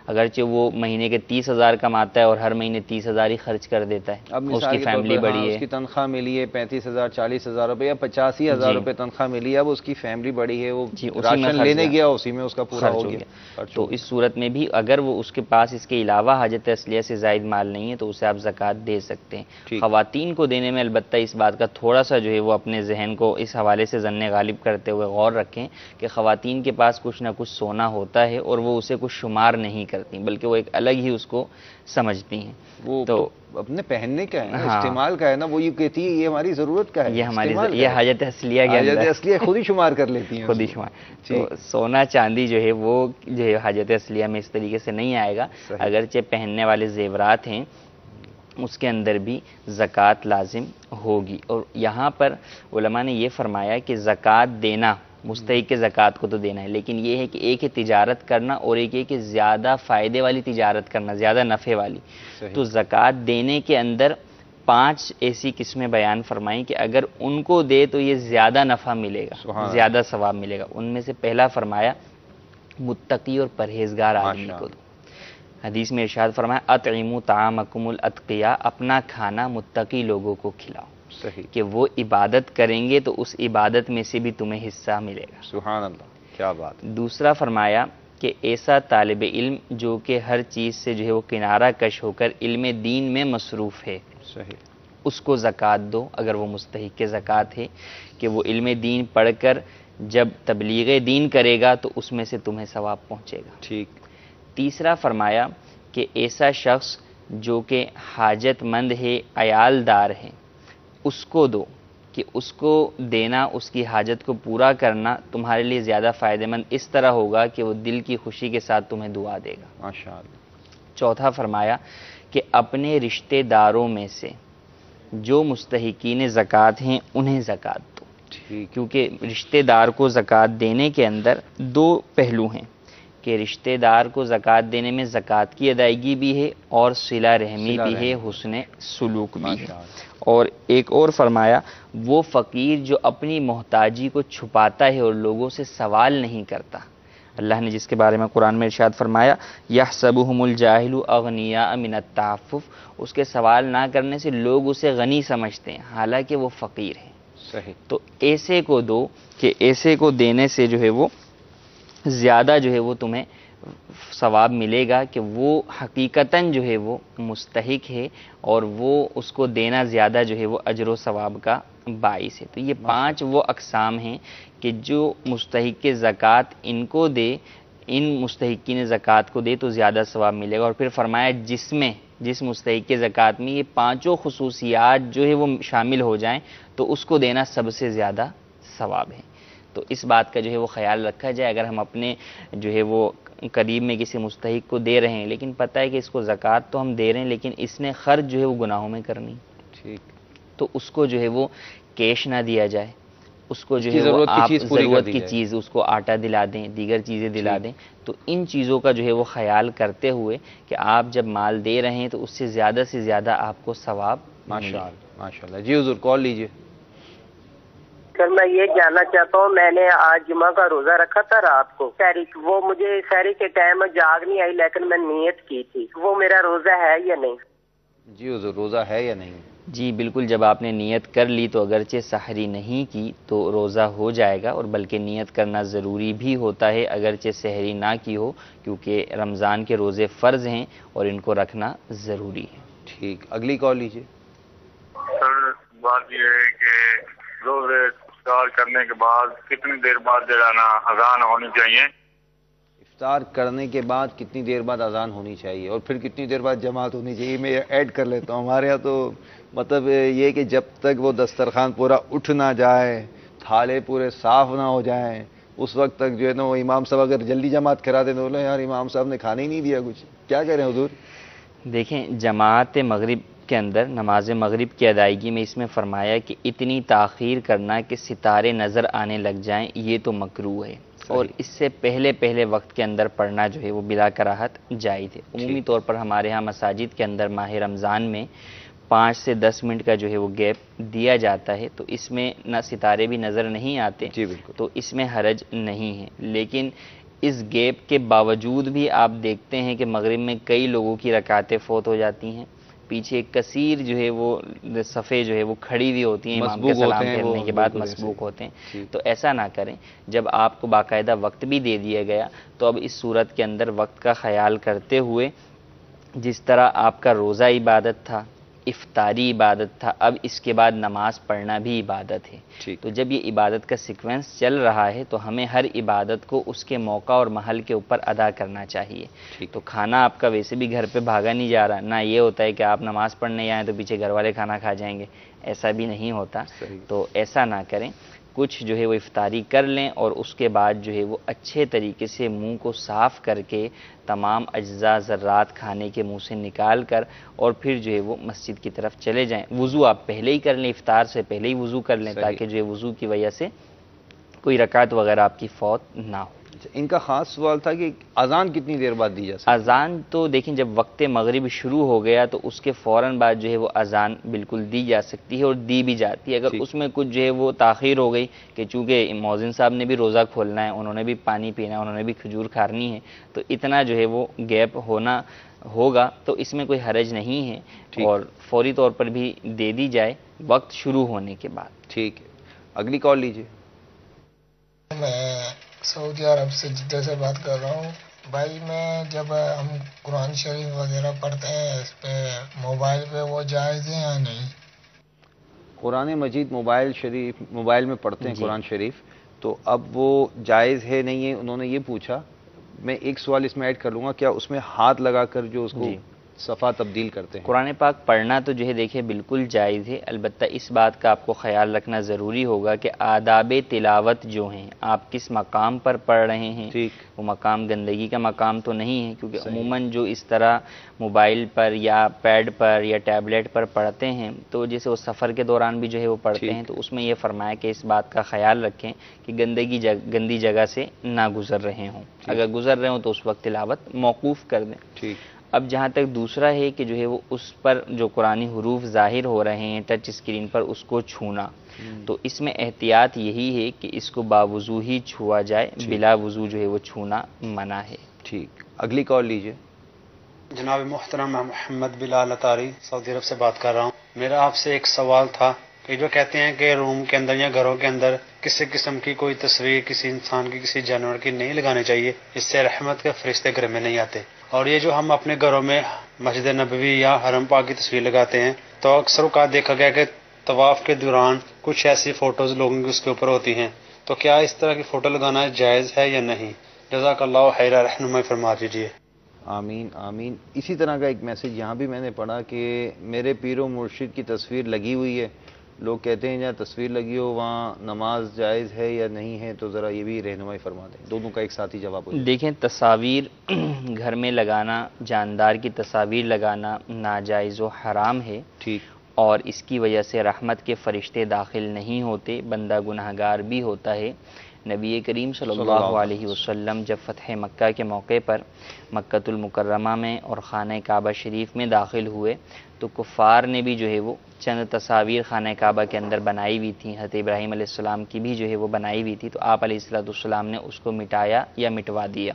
[SPEAKER 10] اگرچہ وہ مہینے کے 30,000 کماتا ہے اور ہر مہینے 30,000 ہی خرچ کر دیتا ہے،
[SPEAKER 1] اب
[SPEAKER 10] اس کی فیملی بڑی ہے،
[SPEAKER 1] اس کی تنخواہ ملی ہے 35,000 40,000 روپے یا 85,000 روپے تنخواہ ملی ہے، اب اس کی فیملی بڑی ہے، وہ راشن لینے گیا اسی میں اس کا پورا ہو گیا،
[SPEAKER 10] تو اس صورت میں بھی اگر وہ اس کے پاس اس کے علاوہ حاجت اصلیہ سے زائد مال نہیں ہے تو اسے آپ زکوٰۃ دے سکتے ہیں۔ خواتین کو دینے میں البتہ اس بات کا تھوڑا سا جو ہے وہ اپنے ذہن کو اس حوالے سے ظن غالب کرتے ہوئے غور رکھیں کہ خواتین کے پاس کچھ نہ کچھ سونا ہوتا ہے اور وہ اسے کچھ شمار نہیں کرتی، بلکہ وہ ایک الگ ہی اس کو سمجھتی ہیں،
[SPEAKER 1] وہ
[SPEAKER 10] تو
[SPEAKER 1] اپنے پہننے کا ہے نا، استعمال کا ہے نا، وہ یہ کہتی ہے یہ ہماری ضرورت کا ہے،
[SPEAKER 10] یہ ہماری یہ حاجت اصلیہ کے
[SPEAKER 1] حاجت اصلیہ خود ہی شمار کر لیتی ہیں،
[SPEAKER 10] خود ہی شمار۔ تو سونا چاندی جو ہے وہ جو ہے حاجت اصلیہ میں اس طریقے سے نہیں آئے گا، اگرچہ پہننے والے زیورات ہیں اس کے اندر بھی زکوٰۃ لازم ہوگی۔ اور یہاں پر علماء نے یہ فرمایا کہ زکوٰۃ دینا، مستحق کے زکوٰۃ کو تو دینا ہے، لیکن یہ ہے کہ ایک ہے تجارت کرنا اور ایک ہے کہ زیادہ فائدے والی تجارت کرنا، زیادہ نفع والی۔ تو زکوٰۃ دینے کے اندر 5 ایسی قسمیں بیان فرمائیں کہ اگر ان کو دے تو یہ زیادہ نفع ملے گا، زیادہ ثواب ملے گا۔ ان میں سے پہلا فرمایا متقی اور پرہیزگار آدمی کو دو۔ حدیث میں ارشاد فرمایا اطعموا طعامکم الاتقیاء، اپنا کھانا متقی لوگوں کو کھلاؤ، کہ وہ عبادت کریں گے تو اس عبادت میں سے بھی تمہیں حصہ ملے گا۔
[SPEAKER 1] سبحان اللہ، کیا بات۔
[SPEAKER 10] دوسرا فرمایا کہ ایسا طالب علم جو کہ ہر چیز سے جو ہے وہ کنارہ کش ہو کر علم دین میں مصروف ہے، اس کو زکوٰۃ دو، اگر وہ مستحق کے زکوٰۃ ہے، کہ وہ علم دین پڑھ کر جب تبلیغ دین کرے گا تو اس میں سے تمہیں ثواب پہنچے گا۔
[SPEAKER 1] ٹھیک۔
[SPEAKER 10] تیسرا فرمایا کہ ایسا شخص جو کہ حاجت مند ہے، عیال دار ہے، اس کو دو، کہ اس کو دینا، اس کی حاجت کو پورا کرنا تمہارے لیے زیادہ فائدہ مند اس طرح ہوگا کہ وہ دل کی خوشی کے ساتھ تمہیں دعا دے گا۔
[SPEAKER 1] ماشاءاللہ۔
[SPEAKER 10] چوتھا فرمایا کہ اپنے رشتہ داروں میں سے جو مستحقین زکوٰۃ ہیں انہیں زکوٰۃ دو، کیونکہ رشتہ دار کو زکوٰۃ دینے کے اندر 2 پہلو ہیں، کہ رشتہ دار کو زکوٰۃ دینے میں زکوٰۃ کی ادائیگی بھی ہے اور صلہ رحمی بھی ہے، حسن سلوک بھی ہے۔ اور ایک اور فرمایا وہ فقیر جو اپنی محتاجی کو چھپاتا ہے اور لوگوں سے سوال نہیں کرتا، اللہ نے جس کے بارے میں قرآن میں ارشاد فرمایا یحسبهم الجاہل اغنیاء من التعفف، اس کے سوال نہ کرنے سے لوگ اسے غنی سمجھتے ہیں حالانکہ وہ فقیر ہے۔
[SPEAKER 1] صحیح۔
[SPEAKER 10] تو ایسے کو دو، کہ ایسے کو دینے سے جو ہے وہ زیادہ جو ہے وہ تمہیں ثواب ملے گا، کہ وہ حقیقتاً جو ہے وہ مستحق ہے اور وہ اس کو دینا زیادہ جو ہے وہ اجر و ثواب کا باعث ہے۔ تو یہ 5 وہ اقسام ہیں کہ جو مستحق زکوٰۃ ان کو دے، ان مستحقین زکوٰۃ کو دے تو زیادہ ثواب ملے گا۔ اور پھر فرمایا جس مستحق زکوٰۃ میں یہ 5 خصوصیات جو ہے وہ شامل ہو جائیں تو اس کو دینا سب سے زیادہ ثواب ہے۔ تو اس بات کا جو ہے وہ خیال رکھا جائے، اگر ہم اپنے جو ہے وہ قریب میں کسی مستحق کو دے رہے ہیں لیکن پتہ ہے کہ اس کو زکوٰۃ تو ہم دے رہے ہیں لیکن اس نے خرچ جو ہے وہ گناہوں میں کرنی،
[SPEAKER 1] ٹھیک،
[SPEAKER 10] تو اس کو جو ہے وہ کیش نہ دیا جائے، اس کو جو ہے وہ آپ ضرورت کی چیز، اس کو آٹا دلا دیں، دیگر چیزیں دلا دیں۔ تو ان چیزوں کا جو ہے وہ خیال کرتے ہوئے کہ آپ جب مال دے رہے ہیں تو اس سے زیادہ آپ کو ثواب
[SPEAKER 1] ماشاءاللہ ماشاءاللہ۔ جی حضور کال لیجیے۔
[SPEAKER 13] سر میں یہ جاننا چاہتا ہوں، میں نے آج جمعہ کا روزہ رکھا تھا رات کو، وہ مجھے سحری کے ٹائم جاگ نہیں آئی لیکن میں نیت کی تھی، وہ میرا روزہ ہے یا نہیں؟
[SPEAKER 1] جی حضور روزہ ہے یا نہیں؟
[SPEAKER 10] جی بالکل، جب آپ نے نیت کر لی تو اگرچہ سحری نہیں کی تو روزہ ہو جائے گا، اور بلکہ نیت کرنا ضروری بھی ہوتا ہے اگرچہ سحری نہ کی ہو، کیونکہ رمضان کے روزے فرض ہیں اور ان کو رکھنا ضروری ہے۔
[SPEAKER 1] ٹھیک، اگلی کال لیجیے۔
[SPEAKER 14] سر بات یہ ہے کہ روزے افطار کرنے کے بعد کتنی دیر بعد جو ہے نا اذان ہونی چاہیے؟
[SPEAKER 1] افطار کرنے کے بعد کتنی دیر بعد اذان ہونی چاہیے اور پھر کتنی دیر بعد جماعت ہونی چاہیے؟ میں ایڈ کر لیتا ہوں، ہمارے یہاں تو مطلب یہ کہ جب تک وہ دسترخوان پورا اٹھ نہ جائے، تھالے پورے صاف نہ ہو جائیں، اس وقت تک جو ہے نا وہ امام صاحب اگر جلدی جماعت کرا دیں تو بولے یار امام صاحب نے کھانا ہی نہیں دیا کچھ. کیا کہہ رہے ہیں حضور؟
[SPEAKER 10] دیکھیں جماعت مغرب کے اندر نماز مغرب کی ادائیگی میں اس میں فرمایا کہ اتنی تاخیر کرنا کہ ستارے نظر آنے لگ جائیں یہ تو مکروہ ہے، اور اس سے پہلے وقت کے اندر پڑھنا جو ہے وہ بلا کراہت جائز ہے. عمومی طور پر ہمارے ہاں مساجد کے اندر ماہ رمضان میں 5 سے 10 منٹ کا جو ہے وہ گیپ دیا جاتا ہے، تو اس میں نہ ستارے بھی نظر نہیں آتے، تو اس میں حرج نہیں ہے. لیکن اس گیپ کے باوجود بھی آپ دیکھتے ہیں کہ مغرب میں کئی لوگوں کی رکعتیں فوت ہو جاتی ہیں، پیچھے ایک کثیر جو ہے وہ صفیں جو ہے وہ کھڑی ہوئی ہوتی ہیں، امام کے سلام پھیرنے کے بعد مسبوق ہوتے ہیں. تو ایسا نہ کریں. جب آپ کو باقاعدہ وقت بھی دے دیا گیا تو اب اس صورت کے اندر وقت کا خیال کرتے ہوئے جس طرح آپ کا روزہ عبادت تھا، افطاری عبادت تھا، اب اس کے بعد نماز پڑھنا بھی عبادت ہے. تو جب یہ عبادت کا سیکوینس چل رہا ہے تو ہمیں ہر عبادت کو اس کے موقع اور محل کے اوپر ادا کرنا چاہیے. تو کھانا آپ کا ویسے بھی گھر پہ بھاگا نہیں جا رہا، نہ یہ ہوتا ہے کہ آپ نماز پڑھنے آئیں تو پیچھے گھر والے کھانا کھا جائیں گے، ایسا بھی نہیں ہوتا. تو ایسا نہ کریں، کچھ جو ہے وہ افطاری کر لیں اور اس کے بعد جو ہے وہ اچھے طریقے سے منہ کو صاف کر کے تمام اجزاء ذرات کھانے کے منہ سے نکال کر اور پھر جو ہے وہ مسجد کی طرف چلے جائیں. وضو آپ پہلے ہی کر لیں، افطار سے پہلے ہی وضو کر لیں تاکہ جو ہے وضو کی وجہ سے کوئی رکعت وغیرہ آپ کی فوت نہ ہو.
[SPEAKER 1] ان کا خاص سوال تھا کہ اذان کتنی دیر بعد دی جا سکتی ہے؟
[SPEAKER 10] اذان تو دیکھیں جب وقت مغرب شروع ہو گیا تو اس کے فوراً بعد جو ہے وہ اذان بالکل دی جا سکتی ہے اور دی بھی جاتی ہے. اگر اس میں کچھ جو ہے وہ تاخیر ہو گئی کہ چونکہ مؤذن صاحب نے بھی روزہ کھولنا ہے، انہوں نے بھی پانی پینا ہے، انہوں نے بھی کھجور کھارنی ہے، تو اتنا جو ہے وہ گیپ ہونا ہوگا تو اس میں کوئی حرج نہیں ہے، اور فوری طور پر بھی دے دی جائے وقت شروع ہونے کے بعد.
[SPEAKER 1] ٹھیک ہے، اگلی کال لیجیے.
[SPEAKER 15] میں سعودی عرب سے جدہ سے بات کر رہا ہوں. بھائی میں جب ہم قرآن شریف وغیرہ پڑھتے ہیں اس پہ موبائل پہ وہ جائز ہے یا نہیں؟
[SPEAKER 1] قرآن مجید موبائل میں پڑھتے ہیں قرآن شریف، تو اب وہ جائز ہے نہیں ہے انہوں نے یہ پوچھا. میں ایک سوال اس میں ایڈ کر لوں گا، کیا اس میں ہاتھ لگا کر جو اس کو صفحہ تبدیل کرتے ہیں؟
[SPEAKER 10] قرآن پاک پڑھنا تو جو ہے دیکھیں بالکل جائز ہے، البتہ اس بات کا آپ کو خیال رکھنا ضروری ہوگا کہ آداب تلاوت جو ہیں آپ کس مقام پر پڑھ رہے ہیں، وہ مقام گندگی کا مقام تو نہیں ہے، کیونکہ عموماً جو اس طرح موبائل پر یا پیڈ پر یا ٹیبلیٹ پر پڑھتے ہیں تو جیسے وہ سفر کے دوران بھی جو ہے وہ پڑھتے ہیں، تو اس میں یہ فرمایا کہ اس بات کا خیال رکھیں کہ گندی جگہ سے نہ گزر رہے ہوں. اگر گزر رہے ہوں تو اس وقت تلاوت موقوف کر دیں. اب جہاں تک دوسرا ہے کہ جو ہے وہ اس پر جو قرآنی حروف ظاہر ہو رہے ہیں ٹچ اسکرین پر اس کو چھونا، تو اس میں احتیاط یہی ہے کہ اس کو باوضو ہی چھوا جائے، بلا وضو جو ہے وہ چھونا منع ہے.
[SPEAKER 1] ٹھیک، اگلی کال لیجیے.
[SPEAKER 16] جناب محترم، میں محمد بلال اطاری سعودی عرب سے بات کر رہا ہوں. میرا آپ سے ایک سوال تھا کہ جو کہتے ہیں کہ روم کے اندر یا گھروں کے اندر کسی قسم کی کوئی تصویر کسی انسان کی کسی جانور کی نہیں لگانی چاہیے، اس سے رحمت کے فرشتے گھر میں نہیں آتے. اور یہ جو ہم اپنے گھروں میں مسجد نبوی یا حرم پاک کی تصویر لگاتے ہیں تو اکثر اوقات دیکھا گیا کہ طواف کے دوران کچھ ایسی فوٹوز لوگوں کی اس کے اوپر ہوتی ہیں، تو کیا اس طرح کی فوٹو لگانا جائز ہے یا نہیں؟ جزاک اللہ خیر، رہنمائی فرما دیجیے.
[SPEAKER 1] آمین آمین. اسی طرح کا ایک میسج یہاں بھی میں نے پڑھا کہ میرے پیر و مرشد کی تصویر لگی ہوئی ہے، لوگ کہتے ہیں جہاں تصویر لگی ہو وہاں نماز جائز ہے یا نہیں ہے، تو ذرا یہ بھی رہنمائی فرما دیں. دونوں کا ایک ساتھ ہی جواب ہو جائے.
[SPEAKER 10] دیکھیں تصاویر گھر میں لگانا، جاندار کی تصاویر لگانا ناجائز و حرام ہے، اور اس کی وجہ سے رحمت کے فرشتے داخل نہیں ہوتے، بندہ گناہگار بھی ہوتا ہے. نبی کریم صلی اللہ علیہ وسلم جب فتح مکہ کے موقع پر مکۃ المکرمہ میں اور خانہ کعبہ شریف میں داخل ہوئے تو کفار نے بھی جو ہے وہ چند تصاویر خانہ کعبہ کے اندر بنائی ہوئی تھیں، حضرت ابراہیم علیہ السلام کی بھی جو ہے وہ بنائی ہوئی تھی، تو آپ علیہ السلام نے اس کو مٹایا یا مٹوا دیا.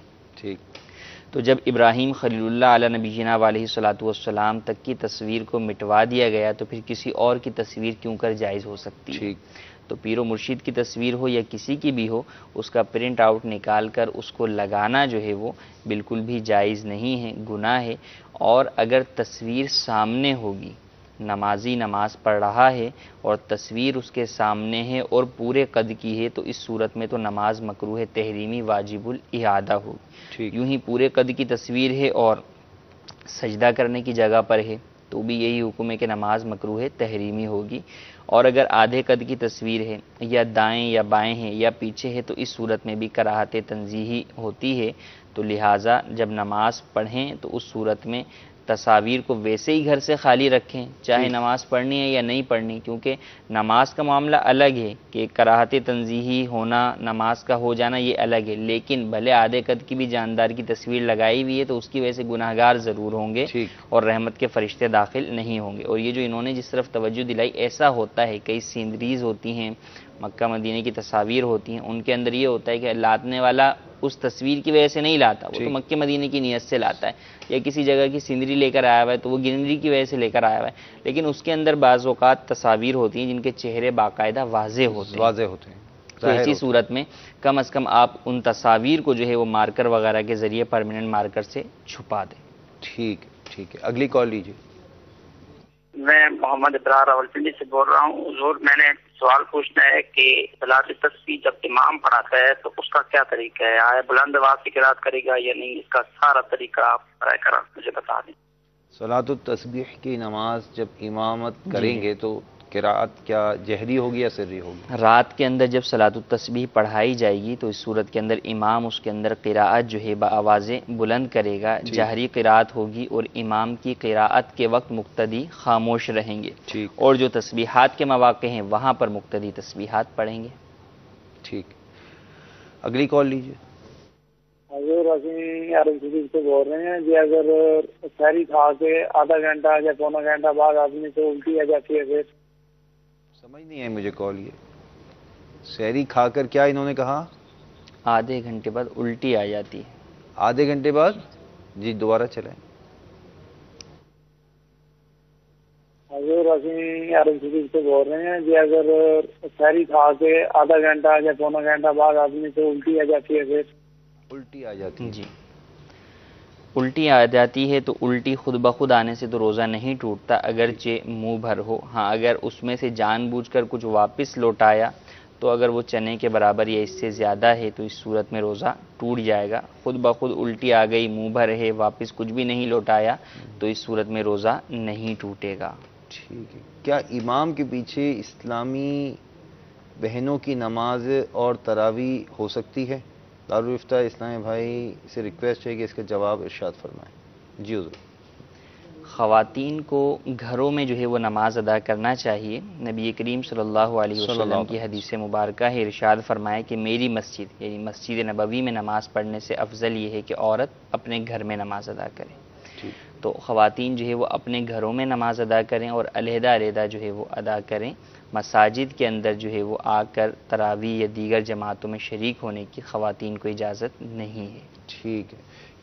[SPEAKER 10] تو جب ابراہیم خلیل اللہ علیہ نبینا علیہ الصلوۃ والسلام تک کی تصویر کو مٹوا دیا گیا تو پھر کسی اور کی تصویر کیوں کر جائز ہو سکتی ہے؟ تو پیر و مرشد کی تصویر ہو یا کسی کی بھی ہو، اس کا پرنٹ آؤٹ نکال کر اس کو لگانا جو ہے وہ بالکل بھی جائز نہیں ہے، گناہ ہے. اور اگر تصویر سامنے ہوگی، نمازی نماز پڑھ رہا ہے اور تصویر اس کے سامنے ہے اور پورے قد کی ہے، تو اس صورت میں تو نماز مکروہ تحریمی واجب الاعادہ ہوگی. یوں ہی پورے قد کی تصویر ہے اور سجدہ کرنے کی جگہ پر ہے تو بھی یہی حکم ہے کہ نماز مکروہ تحریمی ہوگی. اور اگر آدھے قد کی تصویر ہے یا دائیں یا بائیں ہیں یا پیچھے ہے تو اس صورت میں بھی کراہت تنزیہی ہوتی ہے. تو لہٰذا جب نماز پڑھیں تو اس صورت میں تصاویر کو ویسے ہی گھر سے خالی رکھیں، چاہے نماز پڑھنی ہے یا نہیں پڑھنی، کیونکہ نماز کا معاملہ الگ ہے کہ کراہت تنزیہی ہونا، نماز کا ہو جانا یہ الگ ہے. لیکن بھلے آدھے قد کی بھی جاندار کی تصویر لگائی ہوئی ہے تو اس کی وجہ سے گناہگار ضرور ہوں گے اور رحمت کے فرشتے داخل نہیں ہوں گے. اور یہ جو انہوں نے جس طرف توجہ دلائی، ایسا ہوتا ہے کئی سینریز ہوتی ہیں، مکہ مدینہ کی تصاویر ہوتی ہیں، ان کے اندر یہ ہوتا ہے کہ لاتنے والا اس تصویر کی وجہ سے نہیں لاتا، وہ تو مکہ مدینہ کی نیت سے لاتا ہے، یا کسی جگہ کی سینری لے کر آیا ہوا ہے تو وہ گرینری کی وجہ سے لے کر آیا ہوا ہے. لیکن اس کے اندر بعض اوقات تصاویر ہوتی ہیں جن کے چہرے باقاعدہ واضح ہوتے ہیں. تو ایسی صورت میں کم از کم آپ ان تصاویر کو جو ہے وہ مارکر وغیرہ کے ذریعے پرماننٹ مارکر سے چھپا دیں.
[SPEAKER 1] ٹھیک ہے. اگلی کال لیجیے.
[SPEAKER 17] میں محمد ابرار راولپنڈی سے بول رہا ہوں. حضور میں نے سوال پوچھنا ہے کہ صلاۃ التسبیح جب امام پڑھاتا ہے تو اس کا کیا طریقہ ہے؟ آیا بلند آواز سے قرات کرے گا یا نہیں؟ اس کا سارا طریقہ آپ برائے کرم مجھے بتا دیں.
[SPEAKER 1] صلاۃ التسبیح کی نماز جب امامت کریں گے تو قرات کیا جہری ہوگی یا سری ہوگی؟
[SPEAKER 10] رات کے اندر جب صلاۃ التسبیح پڑھائی جائے گی تو اس صورت کے اندر امام اس کے اندر قراءت جو ہے بآوازیں بلند کرے گا، جہری قراءت ہوگی اور امام کی قراءت کے وقت مقتدی خاموش رہیں گے. اور جو تسبیحات کے مواقع ہیں وہاں پر مقتدی تسبیحات پڑھیں گے.
[SPEAKER 1] ٹھیک. اگلی کال لیجیے.
[SPEAKER 12] حضور عرب شریف سے بول رہے ہیں جی، اگر سحری کھا کے آدھا گھنٹہ یا پونا گھنٹہ بعد آدمی کو الٹی آ جاتی ہے پھر؟
[SPEAKER 1] سمجھ نہیں ہے مجھے کال. یہ سحری کھا کر کیا انہوں نے کہا؟
[SPEAKER 10] آدھے گھنٹے بعد الٹی آ جاتی ہے.
[SPEAKER 1] آدھے گھنٹے بعد؟ جی دوبارہ چلائیں.
[SPEAKER 12] حضور عرب شریف سے بول رہے ہیں جی، اگر سحری کھا کے آدھا گھنٹہ یا پونا گھنٹہ بعد آدمی کو الٹی آ جاتی ہے پھر؟
[SPEAKER 1] الٹی آ جاتی ہے.
[SPEAKER 10] جی الٹی آ جاتی ہے تو الٹی خود بخود آنے سے تو روزہ نہیں ٹوٹتا اگرچہ منہ بھر ہو. ہاں اگر اس میں سے جان بوجھ کر کچھ واپس لوٹایا تو اگر وہ چنے کے برابر یا اس سے زیادہ ہے تو اس صورت میں روزہ ٹوٹ جائے گا. خود بخود الٹی آ گئی، منہ بھر ہے، واپس کچھ بھی نہیں لوٹایا تو اس صورت میں روزہ نہیں ٹوٹے گا.
[SPEAKER 1] ٹھیک ہے. کیا امام کے پیچھے اسلامی بہنوں کی نماز اور تراویح ہو سکتی ہے؟ دارالفتہ اسلامی بھائی سے ریکویسٹ ہے کہ اس کا جواب ارشاد فرمائیں. جی حضور.
[SPEAKER 10] خواتین کو گھروں میں جو ہے وہ نماز ادا کرنا چاہیے. نبی کریم صلی اللہ علیہ وسلم کی حدیث مبارکہ ہے، ارشاد فرمایا کہ میری مسجد یعنی مسجد نبوی میں نماز پڑھنے سے افضل یہ ہے کہ عورت اپنے گھر میں نماز ادا کرے. تو خواتین جو ہے وہ اپنے گھروں میں نماز ادا کریں اور علیحدہ علیحدہ جو ہے وہ ادا کریں. مساجد کے اندر جو ہے وہ آ کر تراویح یا دیگر جماعتوں میں شریک ہونے کی خواتین کو اجازت نہیں ہے.
[SPEAKER 1] ٹھیک ہے.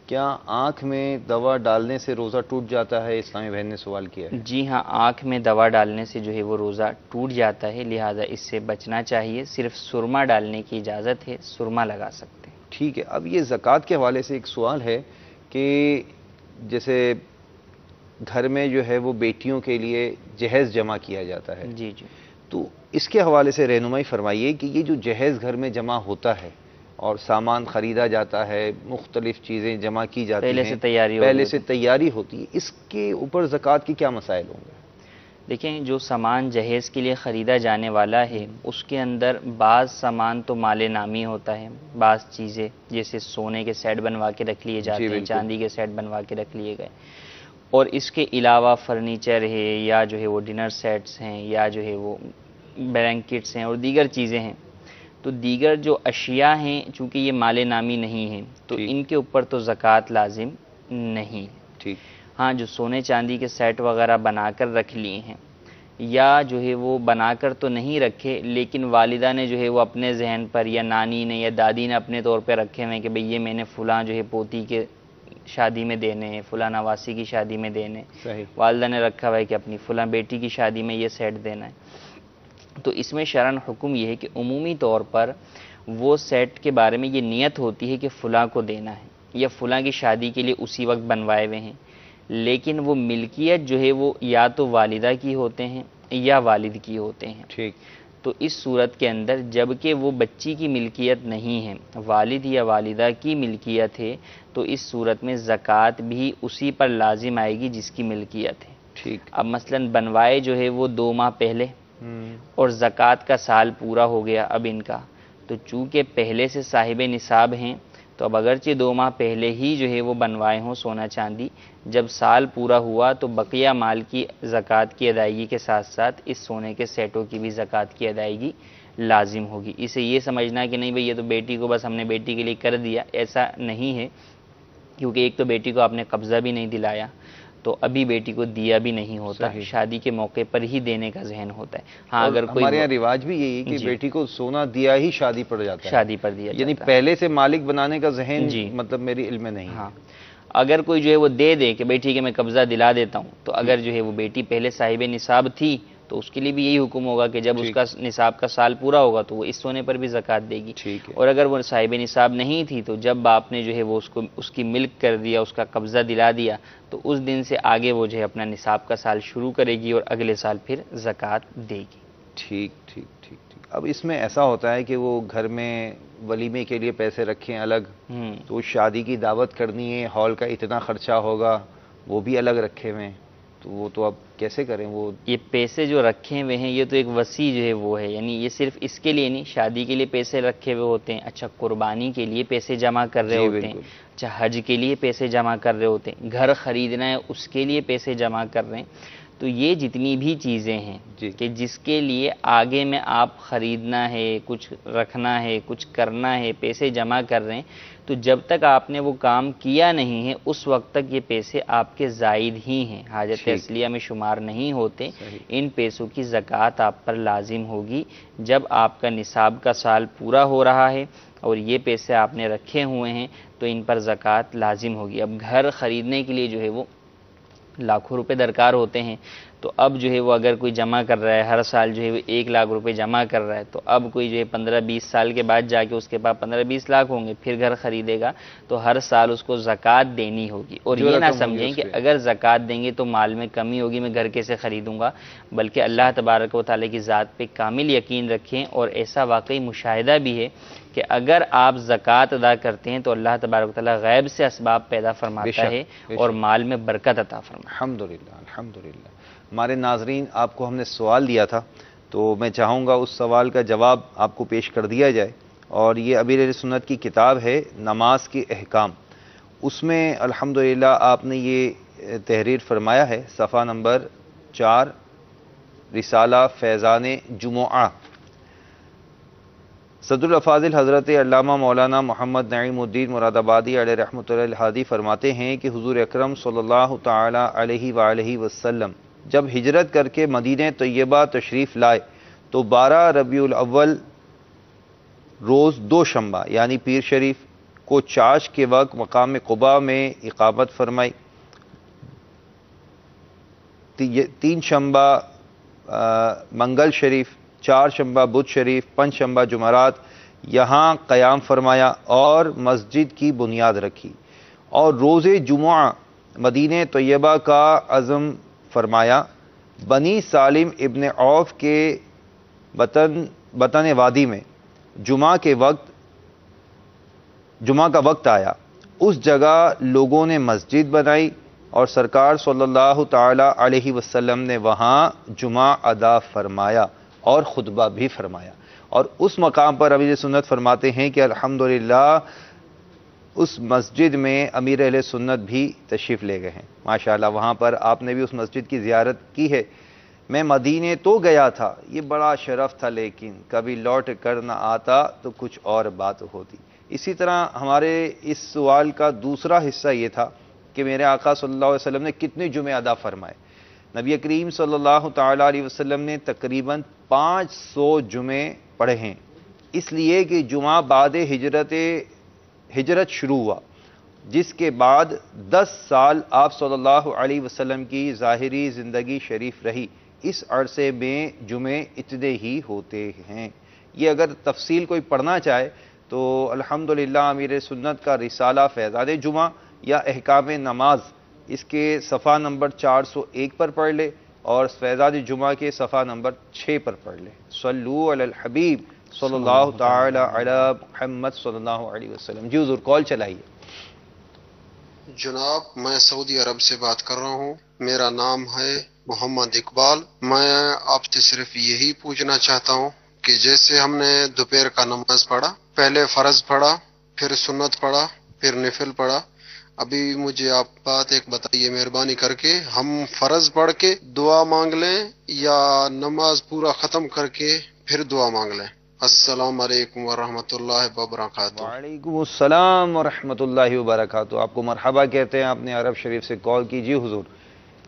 [SPEAKER 1] کیا آنکھ میں دوا ڈالنے سے روزہ ٹوٹ جاتا ہے؟ اسلامی بہن نے سوال کیا ہے.
[SPEAKER 10] جی ہاں، آنکھ میں دوا ڈالنے سے جو ہے وہ روزہ ٹوٹ جاتا ہے، لہذا اس سے بچنا چاہیے. صرف سرما ڈالنے کی اجازت ہے، سرما لگا سکتے ہیں.
[SPEAKER 1] ٹھیک ہے. اب یہ زکوٰۃ کے حوالے سے ایک سوال ہے کہ جیسے گھر میں جو ہے وہ بیٹیوں کے لیے جہیز جمع کیا جاتا ہے.
[SPEAKER 10] جی جی.
[SPEAKER 1] تو اس کے حوالے سے رہنمائی فرمائیے کہ یہ جو جہیز گھر میں جمع ہوتا ہے اور سامان خریدا جاتا ہے، مختلف چیزیں جمع کی جاتی ہیں، پہلے سے تیاری ہوتی ہے، اس کے اوپر زکوٰۃ کے کیا مسائل ہوں گے؟
[SPEAKER 10] دیکھیں، جو سامان جہیز کے لیے خریدا جانے والا ہے اس کے اندر بعض سامان تو مال نامی ہوتا ہے، بعض چیزیں جیسے سونے کے سیٹ بنوا کے رکھ لیے جاتے ہیں، چاندی کے سیٹ بنوا کے رکھ لیے گئے، اور اس کے علاوہ فرنیچر ہے یا جو ہے وہ ڈنر سیٹس ہیں یا جو ہے وہ بلینکٹس ہیں اور دیگر چیزیں ہیں. تو دیگر جو اشیاء ہیں چونکہ یہ مال نامی نہیں ہیں تو ان کے اوپر تو زکوٰۃ لازم نہیں.
[SPEAKER 1] ٹھیک.
[SPEAKER 10] ہاں جو سونے چاندی کے سیٹ وغیرہ بنا کر رکھ لیے ہیں یا جو ہے وہ بنا کر تو نہیں رکھے لیکن والدہ نے جو ہے وہ اپنے ذہن پر یا نانی نے یا دادی نے اپنے طور پہ رکھے ہوئے کہ بھئی یہ میں نے فلاں جو ہے پوتی کے شادی میں دینے ہیں، فلاں نواسی کی شادی میں دینے، والدہ نے رکھا ہوا ہے کہ اپنی فلاں بیٹی کی شادی میں یہ سیٹ دینا ہے. تو اس میں شرعاً حکم یہ ہے کہ عمومی طور پر وہ سیٹ کے بارے میں یہ نیت ہوتی ہے کہ فلاں کو دینا ہے یا فلاں کی شادی کے لیے اسی وقت بنوائے ہوئے ہیں، لیکن وہ ملکیت جو ہے وہ یا تو والدہ کی ہوتے ہیں یا والد کی ہوتے ہیں.
[SPEAKER 1] ٹھیک.
[SPEAKER 10] تو اس صورت کے اندر جب کہ وہ بچی کی ملکیت نہیں ہے، والد یا والدہ کی ملکیت ہے، تو اس صورت میں زکوٰۃ بھی اسی پر لازم آئے گی جس کی ملکیت ہے.
[SPEAKER 1] ٹھیک.
[SPEAKER 10] اب مثلاً بنوائے جو ہے وہ 2 ماہ پہلے اور زکوٰۃ کا سال پورا ہو گیا اب ان کا، تو چونکہ پہلے سے صاحب نصاب ہیں تو اب اگرچہ 2 ماہ پہلے ہی جو ہے وہ بنوائے ہوں سونا چاندی، جب سال پورا ہوا تو بقیہ مال کی زکوٰۃ کی ادائیگی کے ساتھ ساتھ اس سونے کے سیٹوں کی بھی زکوٰۃ کی ادائیگی لازم ہوگی. اسے یہ سمجھنا ہے کہ نہیں بھئی یہ تو بیٹی کو بس ہم نے بیٹی کے لیے کر دیا، ایسا نہیں ہے، کیونکہ ایک تو بیٹی کو آپ نے قبضہ بھی نہیں دلایا، تو ابھی بیٹی کو دیا بھی نہیں ہوتا، شادی کے موقع پر ہی دینے کا ذہن ہوتا ہے. ہاں اگر کوئی
[SPEAKER 1] ہمارے یہاں رواج بھی یہی ہے کہ بیٹی کو سونا دیا ہی شادی پر جاتا ہے،
[SPEAKER 10] شادی پر دیا
[SPEAKER 1] یعنی پہلے سے مالک بنانے کا ذہن مطلب میری علم میں نہیں.
[SPEAKER 10] ہاں اگر کوئی جو ہے وہ دے دے کہ بھئی ٹھیک ہے میں قبضہ دلا دیتا ہوں، تو اگر جو ہے وہ بیٹی پہلے صاحب نصاب تھی تو اس کے لیے بھی یہی حکم ہوگا کہ جب اس کا نصاب کا سال پورا ہوگا تو وہ اس سونے پر بھی زکوٰۃ دے گی. اور اگر وہ صاحب نصاب نہیں تھی تو جب باپ نے جو ہے وہ اس کی ملک کر دیا، اس کا قبضہ دلا دیا، تو اس دن سے آگے وہ جو ہے اپنا نصاب کا سال شروع کرے گی اور اگلے سال پھر زکوٰۃ دے گی.
[SPEAKER 1] ٹھیک ٹھیک ٹھیک ٹھیک. اب اس میں ایسا ہوتا ہے کہ وہ گھر میں ولیمے کے لیے پیسے رکھیں الگ، تو شادی کی دعوت کرنی ہے، ہال کا اتنا خرچہ ہوگا وہ بھی الگ رکھے ہوئے ہیں، تو وہ تو اب کیسے کریں؟ وہ
[SPEAKER 10] یہ پیسے جو رکھے ہوئے ہیں یہ تو ایک وسیع جو ہے وہ ہے، یعنی یہ صرف اس کے لیے نہیں، شادی کے لیے پیسے رکھے ہوئے ہوتے ہیں، اچھا قربانی کے لیے پیسے جمع کر رہے ہوتے ہیں، اچھا حج کے لیے پیسے جمع کر رہے ہوتے ہیں، گھر خریدنا ہے اس کے لیے پیسے جمع کر رہے ہیں. تو یہ جتنی بھی چیزیں ہیں کہ جس کے لیے آگے میں آپ خریدنا ہے، کچھ رکھنا ہے، کچھ کرنا ہے، پیسے جمع کر رہے ہیں، تو جب تک آپ نے وہ کام کیا نہیں ہے اس وقت تک یہ پیسے آپ کے زائد ہی ہیں، حاجت اصلیہ میں شمار نہیں ہوتے. ان پیسوں کی زکوٰۃ آپ پر لازم ہوگی جب آپ کا نصاب کا سال پورا ہو رہا ہے اور یہ پیسے آپ نے رکھے ہوئے ہیں تو ان پر زکوٰۃ لازم ہوگی. اب گھر خریدنے کے لیے جو ہے وہ لاکھوں روپے درکار ہوتے ہیں، تو اب جو ہے وہ اگر کوئی جمع کر رہا ہے ہر سال جو ہے وہ 1 لاکھ روپے جمع کر رہا ہے، تو اب کوئی جو ہے 15-20 سال کے بعد جا کے اس کے پاس 15-20 لاکھ ہوں گے، پھر گھر خریدے گا تو ہر سال اس کو زکوٰۃ دینی ہوگی. اور یہ نہ سمجھیں کہ اگر زکوٰۃ دیں گے تو مال میں کمی ہوگی، میں گھر کیسے خریدوں گا، بلکہ اللہ تبارک و تعالیٰ کی ذات پہ کامل یقین رکھیں. اور ایسا واقعی مشاہدہ بھی ہے کہ اگر آپ زکوٰۃ ادا کرتے ہیں تو اللہ تبارک و تعالیٰ غیب سے اسباب پیدا فرماتا ہے اور مال میں برکت عطا فرماتا ہے.
[SPEAKER 1] الحمدللہ الحمدللہ. ہمارے ناظرین آپ کو ہم نے سوال دیا تھا تو میں چاہوں گا اس سوال کا جواب آپ کو پیش کر دیا جائے، اور یہ امیر اہل سنت کی کتاب ہے نماز کے احکام، اس میں الحمدللہ آپ نے یہ تحریر فرمایا ہے، صفحہ نمبر 4، رسالہ فیضان جمعہ. صدر الافاضل حضرت علامہ مولانا محمد نعیم الدین مراد آبادی علیہ رحمۃ اللہ الہادی فرماتے ہیں کہ حضور اکرم صلی اللہ تعالی علیہ وآلہ وسلم جب ہجرت کر کے مدینہ طیبہ تشریف لائے تو 12 ربیع الاول روز 2 شنبہ یعنی پیر شریف کو چاش کے وقت مقام قباء میں اقامت فرمائی. 3 شنبہ منگل شریف، 4 شنبہ بدھ شریف، 5 شنبہ جمعرات یہاں قیام فرمایا اور مسجد کی بنیاد رکھی، اور روز جمعہ مدینہ طیبہ کا عزم فرمایا. بنی سالم ابن عوف کے بطن وادی میں جمعہ کا وقت آیا، اس جگہ لوگوں نے مسجد بنائی اور سرکار صلی اللہ تعالی علیہ وسلم نے وہاں جمعہ ادا فرمایا اور خطبہ بھی فرمایا. اور اس مقام پر امیر سنت فرماتے ہیں کہ الحمدللہ اس مسجد میں امیر اہل سنت بھی تشریف لے گئے ہیں. ماشاءاللہ وہاں پر آپ نے بھی اس مسجد کی زیارت کی ہے. میں مدینے تو گیا تھا، یہ بڑا شرف تھا، لیکن کبھی لوٹ کر نہ آتا تو کچھ اور بات ہوتی. اسی طرح ہمارے اس سوال کا دوسرا حصہ یہ تھا کہ میرے آقا صلی اللہ علیہ وسلم نے کتنے جمعے ادا فرمائے. نبی کریم صلی اللہ تعالی علیہ وسلم نے تقریباً 500 جمعے پڑھے ہیں، اس لیے کہ جمعہ بعد ہجرت شروع ہوا، جس کے بعد 10 سال آپ صلی اللہ علیہ وسلم کی ظاہری زندگی شریف رہی. اس عرصے میں جمعے اتنے ہی ہوتے ہیں. یہ اگر تفصیل کوئی پڑھنا چاہے تو الحمدللہ امیر سنت کا رسالہ فیضان جمعہ یا احکام نماز، اس کے صفحہ نمبر 401 پر پڑھ لے اور فیضان جمعہ کے صفحہ نمبر 6 پر پڑھ لے. صلو علی الحبیب صلی اللہ تعالی علی محمد صلی اللہ علیہ وسلم. جی حضور کال چلائیے.
[SPEAKER 18] جناب میں سعودی عرب سے بات کر رہا ہوں، میرا نام ہے محمد اقبال. میں آپ سے صرف یہی پوچھنا چاہتا ہوں کہ جیسے ہم نے دوپہر کا نماز پڑھا، پہلے فرض پڑھا، پھر سنت پڑھا، پھر نفل پڑھا. ابھی مجھے آپ بات ایک بتائیے مہربانی کر کے، ہم فرض پڑھ کے دعا مانگ لیں یا نماز پورا ختم کر کے پھر دعا مانگ لیں؟ السلام علیکم ورحمۃ اللہ وبرکاتہ.
[SPEAKER 1] وعلیکم السلام ورحمۃ اللہ وبرکاتہ. آپ کو مرحبا کہتے ہیں، آپ نے عرب شریف سے کال کی. جی حضور،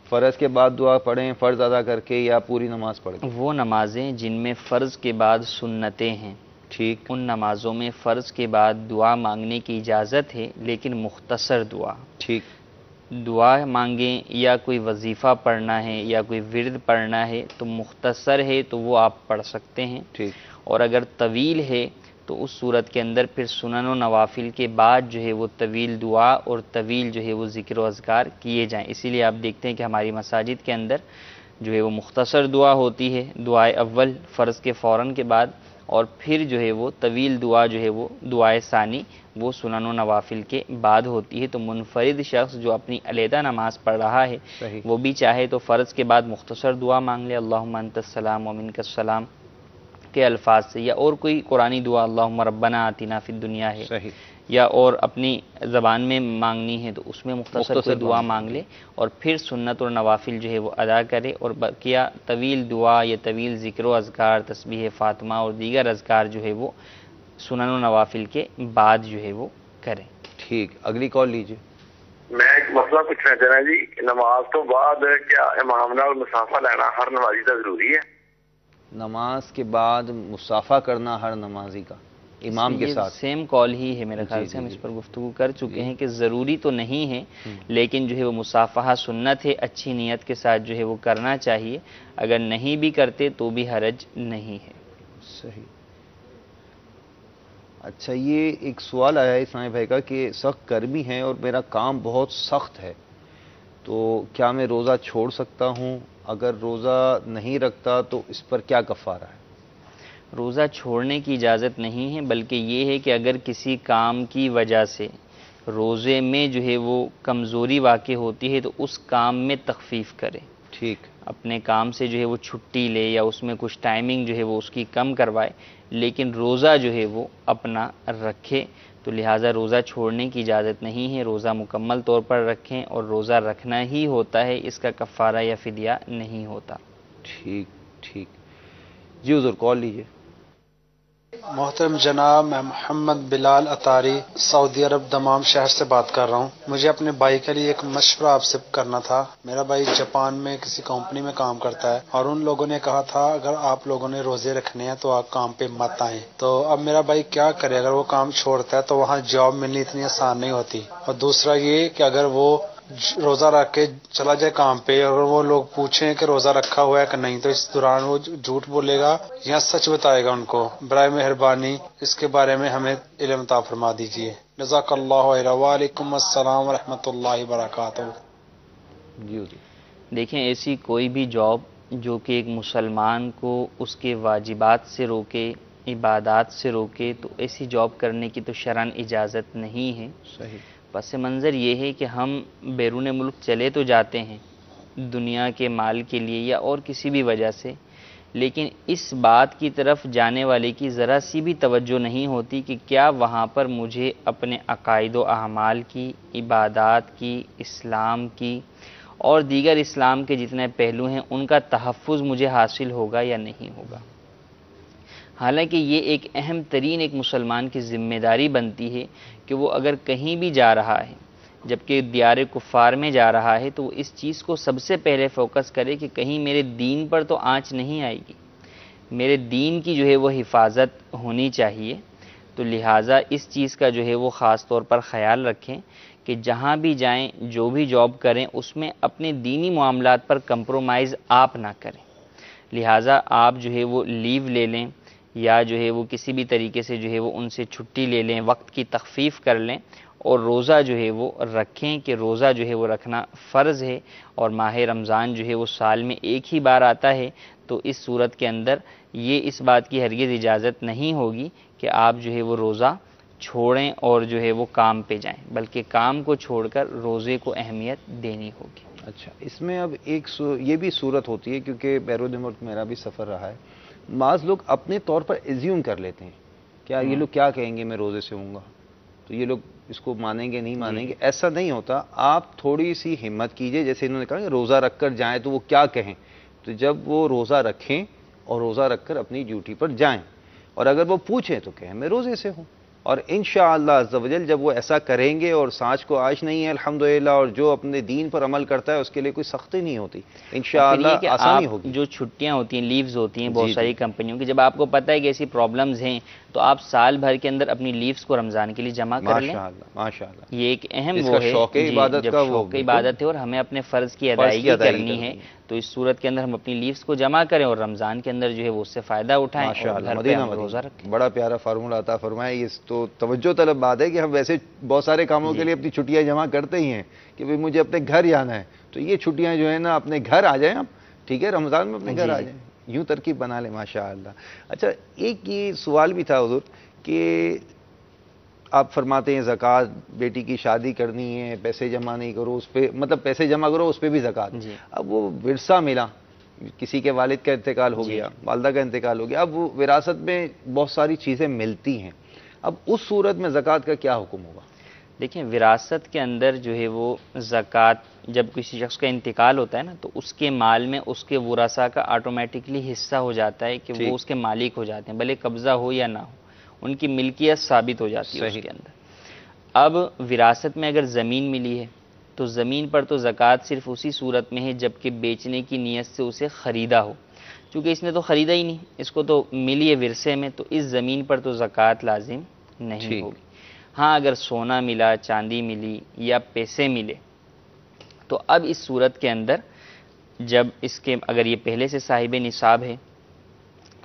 [SPEAKER 1] فرض کے بعد دعا پڑھیں فرض ادا کر کے یا پوری نماز پڑھ کے؟
[SPEAKER 10] وہ نمازیں جن میں فرض کے بعد سنتیں ہیں،
[SPEAKER 1] ٹھیک،
[SPEAKER 10] ان نمازوں میں فرض کے بعد دعا مانگنے کی اجازت ہے، لیکن مختصر دعا.
[SPEAKER 1] ٹھیک،
[SPEAKER 10] دعا مانگیں یا کوئی وظیفہ پڑھنا ہے یا کوئی ورد پڑھنا ہے تو مختصر ہے تو وہ آپ پڑھ سکتے ہیں.
[SPEAKER 1] ٹھیک،
[SPEAKER 10] اور اگر طویل ہے تو اس صورت کے اندر پھر سنن و نوافل کے بعد جو ہے وہ طویل دعا اور طویل جو ہے وہ ذکر و اذکار کیے جائیں. اسی لیے آپ دیکھتے ہیں کہ ہماری مساجد کے اندر جو ہے وہ مختصر دعا ہوتی ہے، دعائے اول فرض کے فوراً کے بعد، اور پھر جو ہے وہ طویل دعا جو ہے وہ دعائے ثانی وہ سنن و نوافل کے بعد ہوتی ہے. تو منفرد شخص جو اپنی علیحدہ نماز پڑھ رہا ہے
[SPEAKER 1] صحیح،
[SPEAKER 10] وہ بھی چاہے تو فرض کے بعد مختصر دعا مانگ لے، اللہم انت السلام و منک السلام کے الفاظ سے، یا اور کوئی قرآنی دعا اللہم ربنا آتنا فی الدنیا ہے،
[SPEAKER 1] صحیح،
[SPEAKER 10] یا اور اپنی زبان میں مانگنی ہے تو اس میں مختصر کوئی دعا مانگ لے، اور پھر سنت اور نوافل جو ہے وہ ادا کرے، اور بقیہ طویل دعا یا طویل ذکر و اذکار، تسبیح فاطمہ اور دیگر اذکار جو ہے وہ سنن و نوافل کے بعد جو ہے وہ کریں.
[SPEAKER 1] ٹھیک. اگلی کال لیجیے.
[SPEAKER 14] میں ایک مسئلہ پوچھنا چاہنا جی، نماز تو بعد کیا امام نال مسافہ لینا ہر نمازی کا ضروری ہے؟
[SPEAKER 1] نماز کے بعد مصافحہ کرنا ہر نمازی کا امام کے ساتھ
[SPEAKER 10] سیم کال ہی ہے میرے خیال سے، ہم اس پر گفتگو کر چکے ہیں کہ ضروری تو نہیں ہے، لیکن جو ہے وہ مصافحہ سنت ہے، اچھی نیت کے ساتھ جو ہے وہ کرنا چاہیے. اگر نہیں بھی کرتے تو بھی حرج نہیں ہے.
[SPEAKER 1] صحیح. اچھا، یہ ایک سوال آیا ہے اسماعیل بھائی کا کہ سخت گرمی ہے اور میرا کام بہت سخت ہے، تو کیا میں روزہ چھوڑ سکتا ہوں؟ اگر روزہ نہیں رکھتا تو اس پر کیا کفارہ ہے؟
[SPEAKER 10] روزہ چھوڑنے کی اجازت نہیں ہے، بلکہ یہ ہے کہ اگر کسی کام کی وجہ سے روزے میں جو ہے وہ کمزوری واقع ہوتی ہے تو اس کام میں تخفیف کرے.
[SPEAKER 1] ٹھیک،
[SPEAKER 10] اپنے کام سے جو ہے وہ چھٹی لے یا اس میں کچھ ٹائمنگ جو ہے وہ اس کی کم کروائے، لیکن روزہ جو ہے وہ اپنا رکھے. تو لہٰذا روزہ چھوڑنے کی اجازت نہیں ہے، روزہ مکمل طور پر رکھیں، اور روزہ رکھنا ہی ہوتا ہے، اس کا کفارہ یا فدیہ نہیں ہوتا.
[SPEAKER 1] ٹھیک ٹھیک. جی حضور، کال لیجیے.
[SPEAKER 16] محترم جناب، میں محمد بلال اطاری سعودی عرب دمام شہر سے بات کر رہا ہوں. مجھے اپنے بھائی کے لیے ایک مشورہ آپ سے کرنا تھا. میرا بھائی جاپان میں کسی کمپنی میں کام کرتا ہے، اور ان لوگوں نے کہا تھا اگر آپ لوگوں نے روزے رکھنے ہیں تو آپ کام پہ مت آئیں. تو اب میرا بھائی کیا کرے؟ اگر وہ کام چھوڑتا ہے تو وہاں جاب ملنی اتنی آسان نہیں ہوتی. اور دوسرا یہ کہ اگر وہ روزہ رکھ کے چلا جائے کام پہ، اگر وہ لوگ پوچھیں کہ روزہ رکھا ہوا ہے کہ نہیں، تو اس دوران وہ جھوٹ بولے گا یا سچ بتائے گا ان کو. برائے مہربانی اس کے بارے میں ہمیں علم عطا فرما دیجیے. جزاک اللہ خیر. وعلیکم السلام ورحمۃ اللہ وبرکاتہ.
[SPEAKER 1] جی
[SPEAKER 10] دیکھیں، ایسی کوئی بھی جاب جو کہ ایک مسلمان کو اس کے واجبات سے روکے، عبادات سے روکے، تو ایسی جاب کرنے کی تو شرعاً اجازت نہیں ہے.
[SPEAKER 1] صحیح.
[SPEAKER 10] پس منظر یہ ہے کہ ہم بیرون ملک چلے تو جاتے ہیں دنیا کے مال کے لیے یا اور کسی بھی وجہ سے، لیکن اس بات کی طرف جانے والے کی ذرا سی بھی توجہ نہیں ہوتی کہ کیا وہاں پر مجھے اپنے عقائد و اعمال کی، عبادات کی، اسلام کی اور دیگر اسلام کے جتنے پہلو ہیں ان کا تحفظ مجھے حاصل ہوگا یا نہیں ہوگا. حالانکہ یہ ایک اہم ترین ایک مسلمان کی ذمہ داری بنتی ہے کہ وہ اگر کہیں بھی جا رہا ہے، جبکہ دیار کفار میں جا رہا ہے، تو وہ اس چیز کو سب سے پہلے فوکس کرے کہ کہیں میرے دین پر تو آنچ نہیں آئے گی، میرے دین کی جو ہے وہ حفاظت ہونی چاہیے. تو لہٰذا اس چیز کا جو ہے وہ خاص طور پر خیال رکھیں کہ جہاں بھی جائیں، جو بھی جاب کریں، اس میں اپنے دینی معاملات پر کمپرومائز آپ نہ کریں. لہٰذا آپ جو ہے وہ لیو لے لیں یا جو ہے وہ کسی بھی طریقے سے جو ہے وہ ان سے چھٹی لے لیں، وقت کی تخفیف کر لیں، اور روزہ جو ہے وہ رکھیں کہ روزہ جو ہے وہ رکھنا فرض ہے. اور ماہ رمضان جو ہے وہ سال میں ایک ہی بار آتا ہے، تو اس صورت کے اندر یہ اس بات کی ہرگز اجازت نہیں ہوگی کہ آپ جو ہے وہ روزہ چھوڑیں اور جو ہے وہ کام پہ جائیں، بلکہ کام کو چھوڑ کر روزے کو اہمیت دینی ہوگی.
[SPEAKER 1] اچھا، اس میں اب ایک یہ بھی صورت ہوتی ہے، کیونکہ بیرون ملک میرا بھی سفر رہا ہے، بعض لوگ اپنے طور پر ایزیوم کر لیتے ہیں کیا یہ لوگ کیا کہیں گے میں روزے سے ہوں گا، تو یہ لوگ اس کو مانیں گے نہیں مانیں گے. ایسا نہیں ہوتا. آپ تھوڑی سی ہمت کیجئے، جیسے انہوں نے کہا کہ روزہ رکھ کر جائیں تو وہ کیا کہیں، تو جب وہ روزہ رکھیں اور روزہ رکھ کر اپنی ڈیوٹی پر جائیں، اور اگر وہ پوچھیں تو کہیں میں روزے سے ہوں. اور انشاءاللہ عز و جل جب وہ ایسا کریں گے، اور سانچ کو آج نہیں ہے الحمدللہ، اور جو اپنے دین پر عمل کرتا ہے اس کے لیے کوئی سختی نہیں ہوتی، انشاءاللہ آسانی ہوگی.
[SPEAKER 10] جو چھٹیاں ہوتی ہیں، لیوز ہوتی ہیں بہت ساری کمپنیوں کی، جب آپ کو پتہ ہے کہ ایسی پرابلمز ہیں تو آپ سال بھر کے اندر اپنی لیوز کو رمضان کے لیے جمع کر لیں.
[SPEAKER 1] ماشاءاللہ
[SPEAKER 10] یہ ایک اہم وہ ہے،
[SPEAKER 1] شوق عبادت کا،
[SPEAKER 10] شوق عبادت ہے، اور ہمیں اپنے فرض کی ادائیگی کرنی ہے. تو اس صورت کے اندر ہم اپنی لیوز کو جمع کریں اور رمضان کے اندر جو ہے وہ اس سے فائدہ اٹھائیں اور گھر پہ ہم روزہ رکھیں.
[SPEAKER 1] بڑا پیارا فارمولہ عطا فرمائے. یہ تو توجہ طلب بات ہے کہ ہم ویسے بہت سارے کاموں کے لیے اپنی چھٹیاں جمع کرتے ہی ہیں کہ بھئی مجھے اپنے گھر جانا ہے، تو یہ چھٹیاں جو ہے نا اپنے گھر آ جائیں آپ، ٹھیک ہے، رمضان میں اپنے گھر آ جائیں، یوں ترکیب بنا لیں. ماشاءاللہ. اچھا، ایک یہ سوال بھی تھا حضور کہ آپ فرماتے ہیں زکوٰۃ، بیٹی کی شادی کرنی ہے، پیسے جمع نہیں کرو اس پہ، مطلب پیسے جمع کرو اس پہ بھی زکوٰۃ. اب وہ ورثہ ملا، کسی کے والد کا انتقال ہو گیا، والدہ کا انتقال ہو گیا، اب وہ وراثت میں بہت ساری چیزیں ملتی ہیں، اب اس صورت میں زکوٰۃ کا کیا حکم ہوگا؟
[SPEAKER 10] دیکھیں، وراثت کے اندر جو ہے وہ زکوٰۃ جب کسی شخص کا انتقال ہوتا ہے نا، تو اس کے مال میں اس کے ورثاء کا آٹومیٹکلی حصہ ہو جاتا ہے کہ وہ اس کے مالک ہو جاتے ہیں، بھلے قبضہ ہو یا نہ ہو، ان کی ملکیت ثابت ہو جاتی ہے اس کے اندر. اب وراثت میں اگر زمین ملی ہے تو زمین پر تو زکوٰۃ صرف اسی صورت میں ہے جب کہ بیچنے کی نیت سے اسے خریدا ہو. چونکہ اس نے تو خریدا ہی نہیں، اس کو تو ملی ہے ورثے میں، تو اس زمین پر تو زکوٰۃ لازم نہیں ہوگی. ہاں، اگر سونا ملا، چاندی ملی یا پیسے ملے تو اب اس صورت کے اندر جب اس کے اگر یہ پہلے سے صاحب نصاب ہے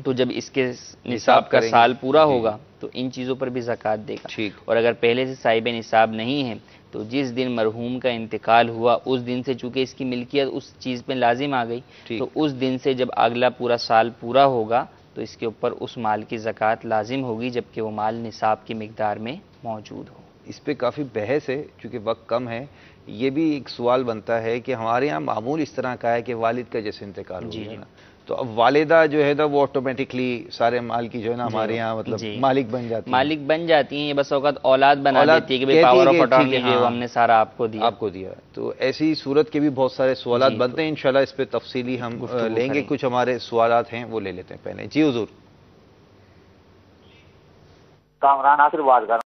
[SPEAKER 10] تو جب اس کے نصاب کا سال پورا ہوگا تو ان چیزوں پر بھی زکوٰۃ دے گا. اور اگر پہلے سے صاحب نصاب نہیں ہے تو جس دن مرحوم کا انتقال ہوا اس دن سے چونکہ اس کی ملکیت اس چیز پہ لازم آ گئی، تو اس دن سے جب اگلا پورا سال پورا ہوگا تو اس کے اوپر اس مال کی زکوٰۃ لازم ہوگی، جبکہ وہ مال نصاب کی مقدار میں موجود ہو.
[SPEAKER 1] اس پہ کافی بحث ہے، چونکہ وقت کم ہے. یہ بھی ایک سوال بنتا ہے کہ ہمارے یہاں معمول اس طرح کا ہے کہ والد کا جیسے انتقال ہو گیا نا، تو اب والدہ جو ہے نا وہ آٹومیٹکلی سارے مال کی جو ہے نا ہمارے یہاں مطلب مالک بن جاتی ہیں.
[SPEAKER 10] مالک بن جاتی ہیں، یہ بس اوقات اولاد بنا دیتی ہے کہ بھئی پاور آف اٹارنی جو ہم نے سارا آپ کو دیا.
[SPEAKER 1] تو ایسی صورت کے بھی بہت سارے سوالات بنتے ہیں. انشاءاللہ اس پہ تفصیلی ہم لیں گے. کچھ ہمارے سوالات ہیں وہ لے لیتے ہیں پہلے. جی حضور.
[SPEAKER 19] کامران ناصر بات کر